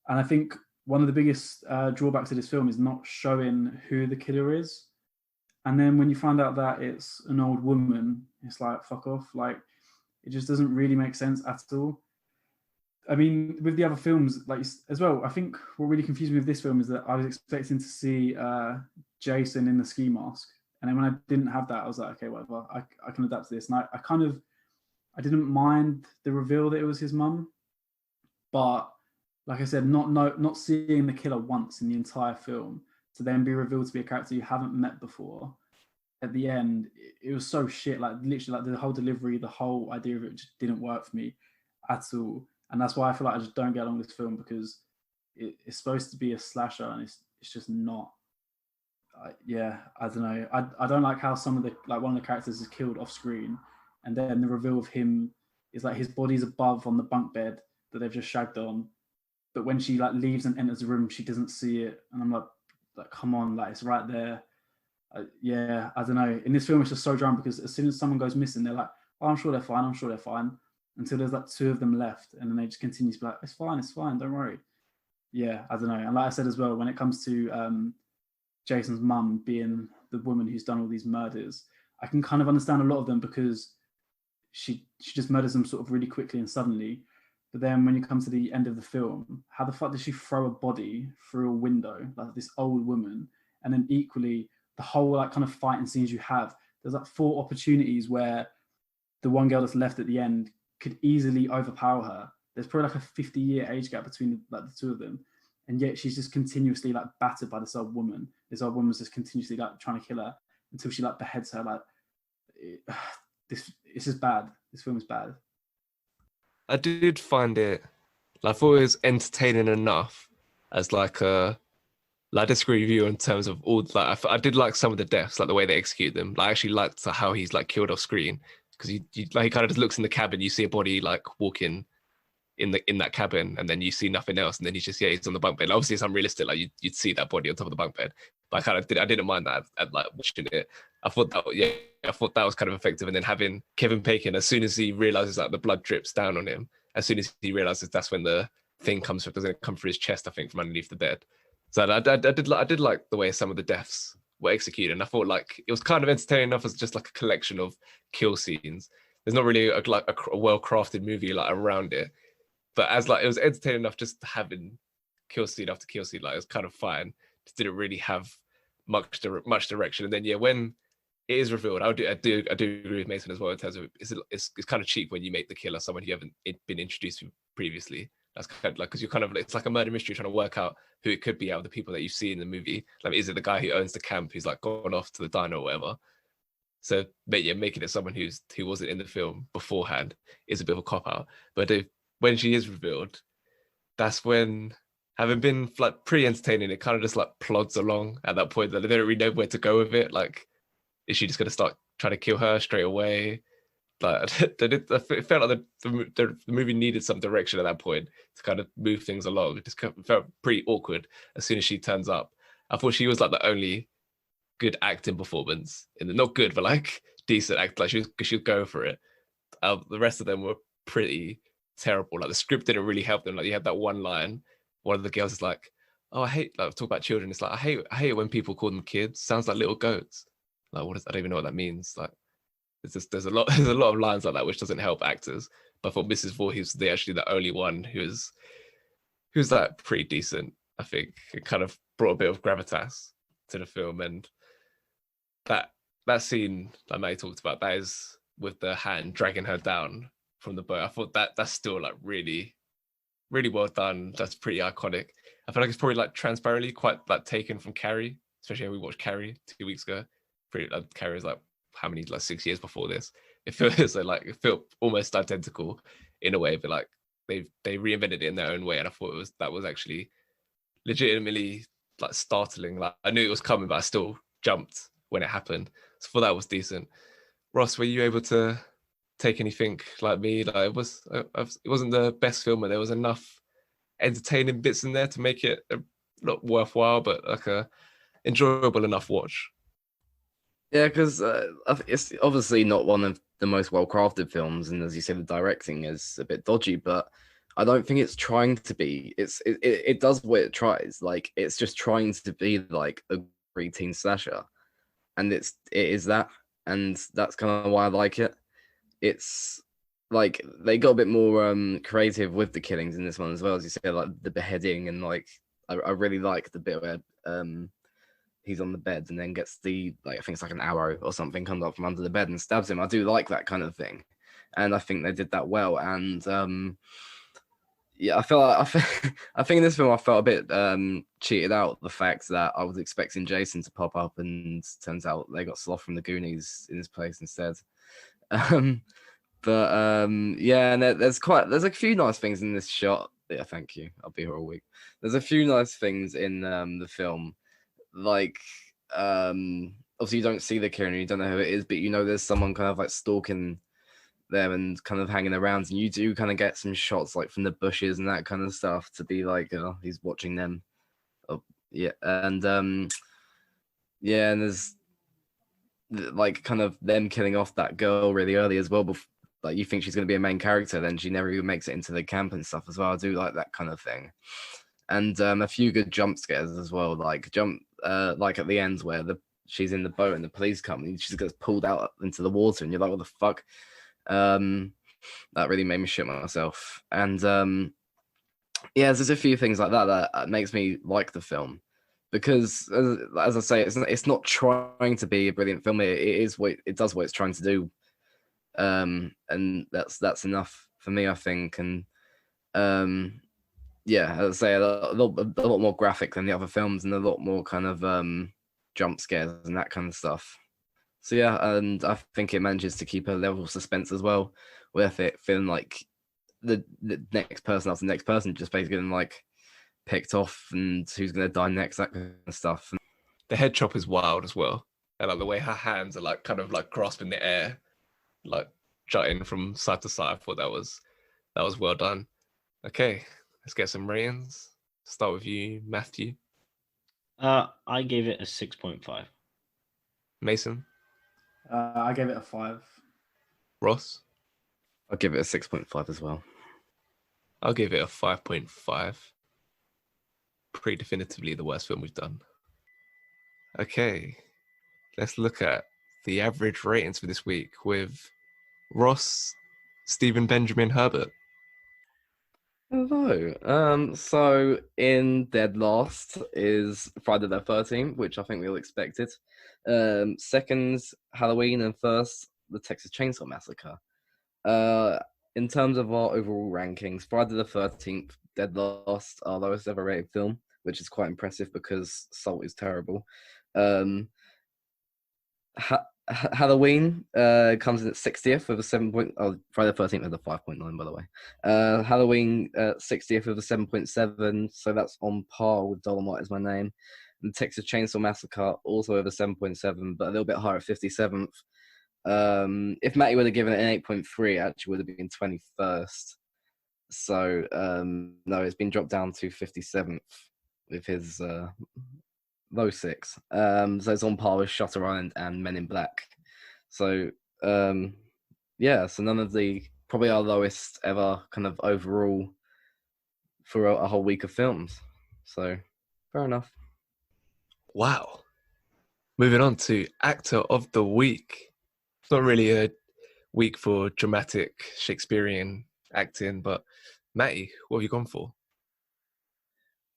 And I think one of the biggest drawbacks of this film is not showing who the killer is. And then when you find out that it's an old woman, it's like, fuck off. Like, it just doesn't really make sense at all. I mean, with the other films, like as well, I think what really confused me with this film is that I was expecting to see Jason in the ski mask, and then when I didn't have that, I was like, okay, whatever, I can adapt to this. And I didn't mind the reveal that it was his mum, but like I said, not seeing the killer once in the entire film to then be revealed to be a character you haven't met before at the end, it was so shit. Like literally, like the whole delivery, the whole idea of it just didn't work for me at all. And that's why I feel like I just don't get along with this film, because it's supposed to be a slasher and it's just not. Yeah, I don't know. I don't like how some of the, like, one of the characters is killed off screen, and then the reveal of him is like his body's above on the bunk bed that they've just shagged on, but when she like leaves and enters the room, she doesn't see it, and I'm like come on, like it's right there. Yeah, I don't know. In this film, it's just so drama, because as soon as someone goes missing, they're like, oh, I'm sure they're fine. I'm sure they're fine. Until there's like two of them left, and then they just continue to be like, it's fine, don't worry. Yeah, I don't know. And like I said as well, when it comes to Jason's mum being the woman who's done all these murders, I can kind of understand a lot of them, because she just murders them sort of really quickly and suddenly. But then when you come to the end of the film, how the fuck does she throw a body through a window, like this old woman? And then equally, the whole like kind of fighting scenes you have, there's like 4 opportunities where the one girl that's left at the end could easily overpower her. There's probably like a 50-year age gap between like the two of them, and yet she's just continuously like battered by this old woman. This old woman's just continuously like trying to kill her until she like beheads her. Like this is bad. This film is bad. I did find it, like, I thought it was entertaining enough as like a. Like, I disagree with you in terms of all. Like, I did like some of the deaths, like the way they execute them. Like, I actually liked how he's like killed off screen, because you like, he kind of just looks in the cabin, you see a body like walking in that cabin, and then you see nothing else, and then he's on the bunk bed. Obviously, it's unrealistic. Like you'd see that body on top of the bunk bed, but I didn't mind that. At like watching it, I thought that was kind of effective. And then having Kevin Bacon, as soon as he realizes that the blood drips down on him, as soon as he realizes that's when the thing comes from, doesn't it come through his chest, I think, from underneath the bed. So I did like the way some of the deaths were executed, and I thought like it was kind of entertaining enough as just like a collection of kill scenes. There's not really a well-crafted movie like around it, but as like it was entertaining enough just having kill scene after kill scene. Like it was kind of fine. Just didn't really have much direction. And then yeah, when it is revealed, I do agree with Mason as well in terms of it's kind of cheap when you make the killer someone you haven't been introduced to previously. That's kind of like, because you're kind of, it's like a murder mystery trying to work out who it could be out of the people that you see in the movie. Like, is it the guy who owns the camp who's like gone off to the diner or whatever? So, but yeah, making it someone who wasn't in the film beforehand is a bit of a cop out. But when she is revealed, that's when, having been like pretty entertaining, it kind of just like plods along at that point that they don't really know where to go with it. Like, is she just going to start trying to kill her straight away? Like, it felt like the movie needed some direction at that point to kind of move things along. It just felt pretty awkward as soon as she turns up. I thought she was like the only good acting performance in the, not good, but like decent act. Like she was going for it. The rest of them were pretty terrible. Like the script didn't really help them. Like you had that one line. One of the girls is like, "Oh, I hate like talk about children. It's like I hate it when people call them kids. Sounds like little goats. Like I don't even know what that means. Like." There's a lot of lines like that which doesn't help actors. But for Mrs. Voorhees, they're actually the only one who's like pretty decent. I think it kind of brought a bit of gravitas to the film, and that scene that May talked about, that is with the hand dragging her down from the boat. I thought that's still like really, really well done. That's pretty iconic. I feel like it's probably like transparently quite like taken from Carrie, especially when we watched Carrie 2 weeks ago. Pretty Carrie is like how many, like 6 years before this. It feels like it felt almost identical in a way, but like they reinvented it in their own way, and I thought that was actually legitimately like startling. Like I knew it was coming, but I still jumped when it happened. So for that was decent. Ross, were you able to take anything like me? Like it wasn't the best film, and there was enough entertaining bits in there to make it not worthwhile, but like a enjoyable enough watch. Yeah, because it's obviously not one of the most well-crafted films, and as you say, the directing is a bit dodgy. But I don't think it's trying to be. It does what it tries. Like it's just trying to be like a teen slasher, and it is that, and that's kind of why I like it. It's like they got a bit more creative with the killings in this one as well, as you said, like the beheading, and like I really like the bit where he's on the bed and then gets the, like, I think it's like an arrow or something comes up from under the bed and stabs him. I do like that kind of thing, and I think they did that well. And yeah, I feel like I think in this film I felt a bit cheated out the fact that I was expecting Jason to pop up, and turns out they got Sloth from the Goonies in his place instead. Um, yeah, and there's a few nice things in this shot. Yeah, thank you. I'll be here all week. There's a few nice things in the film, like obviously you don't see the killer, you don't know who it is, but you know there's someone kind of like stalking them and kind of hanging around, and you do kind of get some shots like from the bushes and that kind of stuff to be like, oh, he's watching them. Oh, yeah, and yeah, and there's like kind of them killing off that girl really early as well. Like you think she's going to be a main character, then she never even makes it into the camp and stuff as well. I do like that kind of thing, and a few good jump scares as well. Like like at the end where she's in the boat and the police come and she just gets pulled out into the water, and you're like, what the fuck? That really made me shit myself. And yeah, there's a few things like that makes me like the film, because as I say, it's not trying to be a brilliant film. It does what it's trying to do, and that's enough for me, I think. And yeah, as I say, a lot more graphic than the other films, and a lot more kind of jump scares and that kind of stuff. So yeah, and I think it manages to keep a level of suspense as well, with it feeling like the next person after the next person just basically getting like picked off, and who's going to die next, that kind of stuff. The head chop is wild as well, and like the way her hands are like kind of like grasping the air, like jutting from side to side. I thought that was well done. Okay, let's get some ratings. Start with you, Matthew. I gave it a 6.5. Mason. I gave it a 5. Ross. I'll give it a 6.5 as well. I'll give it a 5.5. Pretty definitively the worst film we've done. Okay, let's look at the average ratings for this week with Ross Stephen Benjamin Herbert. Hello. So in dead last is Friday the 13th, which I think we all expected. Second, Halloween, and first, the Texas Chainsaw Massacre. In terms of our overall rankings, Friday the 13th, dead last, our lowest ever rated film, which is quite impressive because Salt is terrible. Halloween comes in at 60th with a 7. Friday the 13th has a 5.9, by the way. Halloween 60th with a 7.7, so that's on par with Dolomite Is My Name. And Texas Chainsaw Massacre also with a 7.7, but a little bit higher at 57th. If Matty would have given it an 8.3, it actually would have been 21st. So no, it's been dropped down to 57th with his low 6. So it's on par with Shutter Island and Men in Black. So yeah, so none of probably our lowest ever kind of overall for a whole week of films. So fair enough. Wow. Moving on to Actor of the Week. It's not really a week for dramatic Shakespearean acting, but Matty, what have you gone for?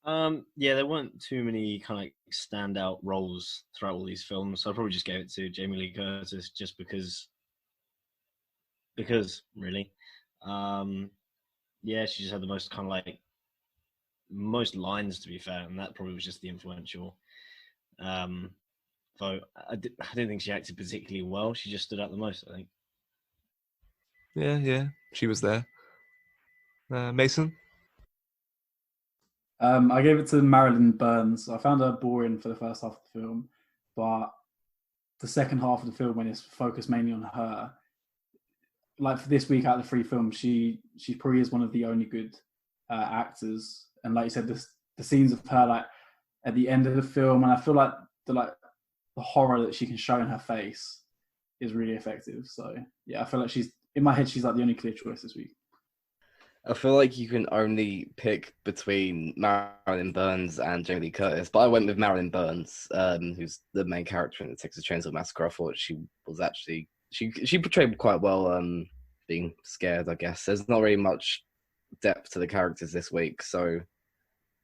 Yeah, there weren't too many kind of like standout roles throughout all these films, so I probably just gave it to Jamie Lee Curtis just because really. Yeah, she just had the most kind of like most lines, to be fair, and that probably was just the influential vote. I didn't think she acted particularly well. She just stood out the most, I think. Yeah, she was there. Mason? I gave it to Marilyn Burns. I found her boring for the first half of the film, but the second half of the film, when it's focused mainly on her, like for this week out of the 3 films, she probably is one of the only good actors. And like you said, the scenes of her like at the end of the film, and I feel like the horror that she can show in her face is really effective. So yeah, I feel like in my head she's like the only clear choice this week. I feel like you can only pick between Marilyn Burns and Jamie Lee Curtis, but I went with Marilyn Burns, who's the main character in the Texas Chainsaw Massacre. I thought she was actually she portrayed quite well being scared, I guess. There's not really much depth to the characters this week, so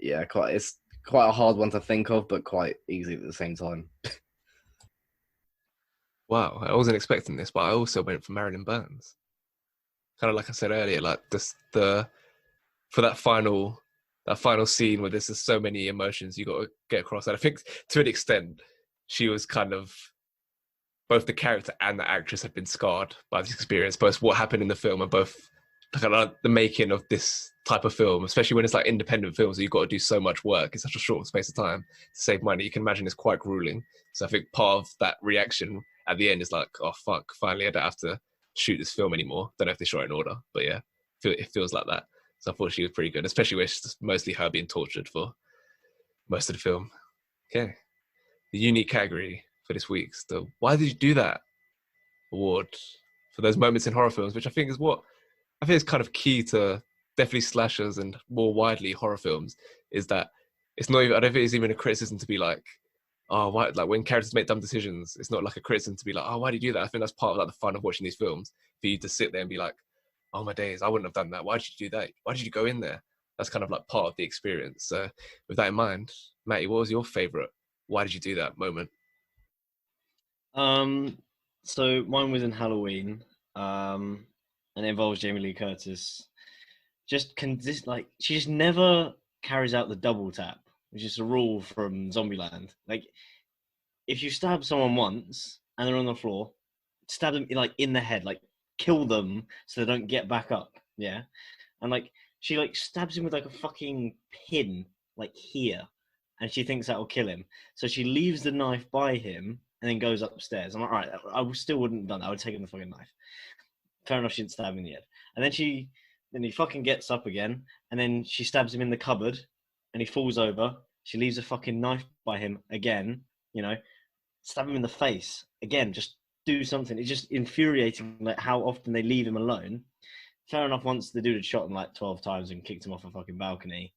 yeah, it's quite a hard one to think of, but quite easy at the same time. Wow, I wasn't expecting this, but I also went for Marilyn Burns. Kind of like I said earlier, like for that final scene where there's just so many emotions you got to get across. And I think to an extent, she was kind of, both the character and the actress had been scarred by this experience, both what happened in the film and both kind of the making of this type of film, especially when it's like independent films, you've got to do so much work in such a short space of time to save money. You can imagine it's quite grueling. So I think part of that reaction at the end is like, oh fuck, finally I don't have to shoot this film anymore. Don't know if they shot it in order, but yeah, it feels like that. So I thought she was pretty good, especially when it's just mostly her being tortured for most of the film. Okay. The unique category for this week's the Why Did You Do That award for those moments in horror films, which I think is what I think is kind of key to definitely slashers and more widely horror films, is that it's not even, I don't think it's even a criticism to be like, oh, why, like when characters make dumb decisions, it's not like a criticism to be like, oh, why do you do that? I think that's part of like the fun of watching these films, for you to sit there and be like, oh my days, I wouldn't have done that. Why did you do that? Why did you go in there? That's kind of like part of the experience. So with that in mind, Matty, what was your favorite why did you do that moment? So mine was in Halloween, and it involves Jamie Lee Curtis. Like she just never carries out the double tap, which is a rule from Zombieland. Like if you stab someone once and they're on the floor, stab them like in the head, like kill them so they don't get back up. Yeah, and like she like stabs him with like a fucking pin, like here, and she thinks that will kill him. So she leaves the knife by him and then goes upstairs. I'm like, all right, I still wouldn't have done that. I would take him the fucking knife. Fair enough, she didn't stab him in the head. And then he fucking gets up again, and then she stabs him in the cupboard, and he falls over. She leaves a fucking knife by him again, stab him in the face again. Just do something. It's just infuriating, like how often they leave him alone. Fair enough, once the dude had shot him like 12 times and kicked him off a fucking balcony,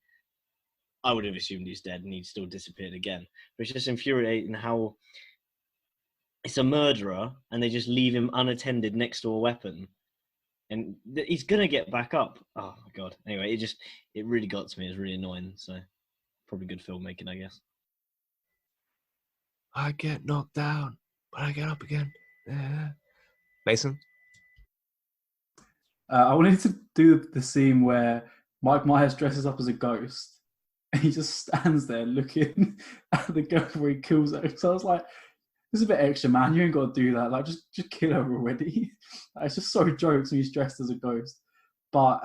I would have assumed he's dead and he'd still disappeared again. But it's just infuriating how it's a murderer and they just leave him unattended next to a weapon. And he's going to get back up. Oh, my God. Anyway, it really got to me. It was really annoying. So probably good filmmaking, I guess. I get knocked down, but I get up again. Yeah. Mason? I wanted to do the scene where Mike Myers dresses up as a ghost and he just stands there looking at the girl where he kills her. So I was like, this is a bit extra, man. You ain't got to do that. Like, just kill her already. It's just so jokes when he's dressed as a ghost. But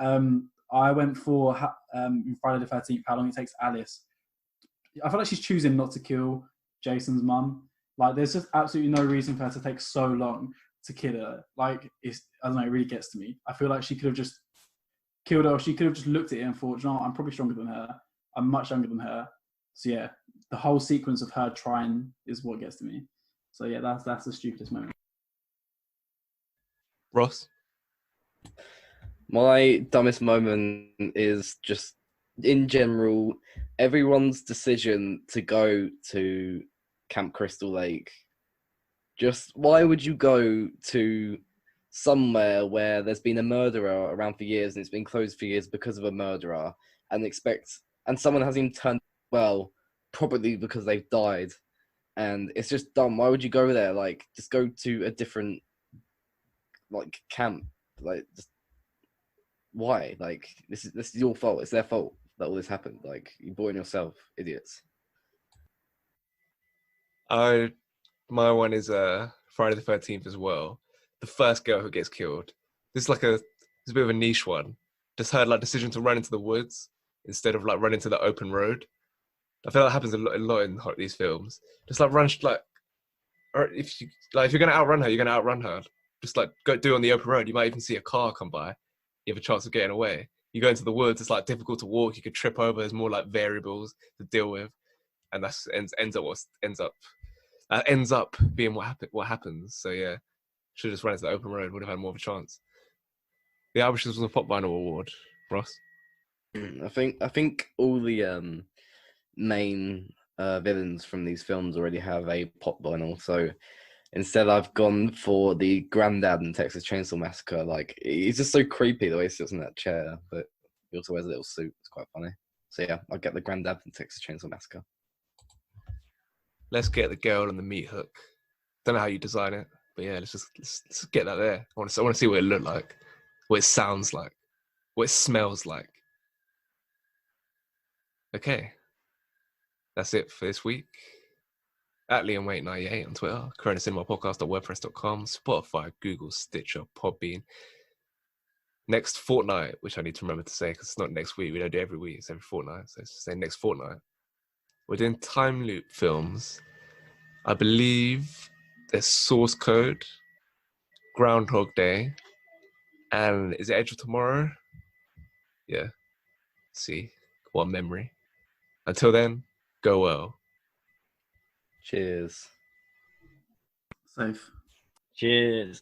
I went for Friday the 13th, How Long It Takes Alice. I feel like she's choosing not to kill Jason's mum. Like, there's just absolutely no reason for her to take so long to kill her. Like, I don't know, it really gets to me. I feel like she could have just killed her, or she could have just looked at it and thought, I'm probably stronger than her. I'm much younger than her. So yeah, the whole sequence of her trying is what gets to me. So yeah, that's the stupidest moment. Ross? My dumbest moment is just, in general, everyone's decision to go to Camp Crystal Lake. Just, why would you go to somewhere where there's been a murderer around for years and it's been closed for years because of a murderer, and someone hasn't even turned well, probably because they've died. And it's just dumb. Why would you go there? Like, just go to a different, like, camp. Like, just why? Like, this is your fault. It's their fault that all this happened. Like, you brought in yourself, idiots. My one is Friday the 13th as well. The first girl who gets killed. This is a bit of a niche one. Just her decision to run into the woods instead of running to the open road. I feel that happens a lot in these films. Just run or if you're gonna outrun her, you're gonna outrun her. Just go do it on the open road. You might even see a car come by. You have a chance of getting away. You go into the woods, it's difficult to walk. You could trip over. There's more variables to deal with, and that ends up being what happens. So yeah, should have just run into the open road. Would have had more of a chance. I wish this was a pop vinyl award, Ross. I think all the main villains from these films already have a pop vinyl, so Instead, I've gone for the granddad in Texas Chainsaw Massacre. Like, he's just so creepy the way he sits in that chair, but he also wears a little suit. It's quite funny. So yeah, I'll get the granddad from Texas Chainsaw Massacre. Let's get the girl on the meat hook. Don't know how you design it, but yeah, let's get that there. I want to see what it looked like, what it sounds like, what it smells like. Okay, that's it for this week. At Liam Waite 98 on Twitter, Corona Cinema Podcast.wordpress.com, Spotify, Google, Stitcher, Podbean. Next fortnight, which I need to remember to say because it's not next week. We don't do it every week; it's every fortnight. So it's say next fortnight. We're doing time loop films. I believe there's Source Code, Groundhog Day, and is it Edge of Tomorrow? Yeah. See, what memory. Until then, go well. Cheers. Safe. Cheers.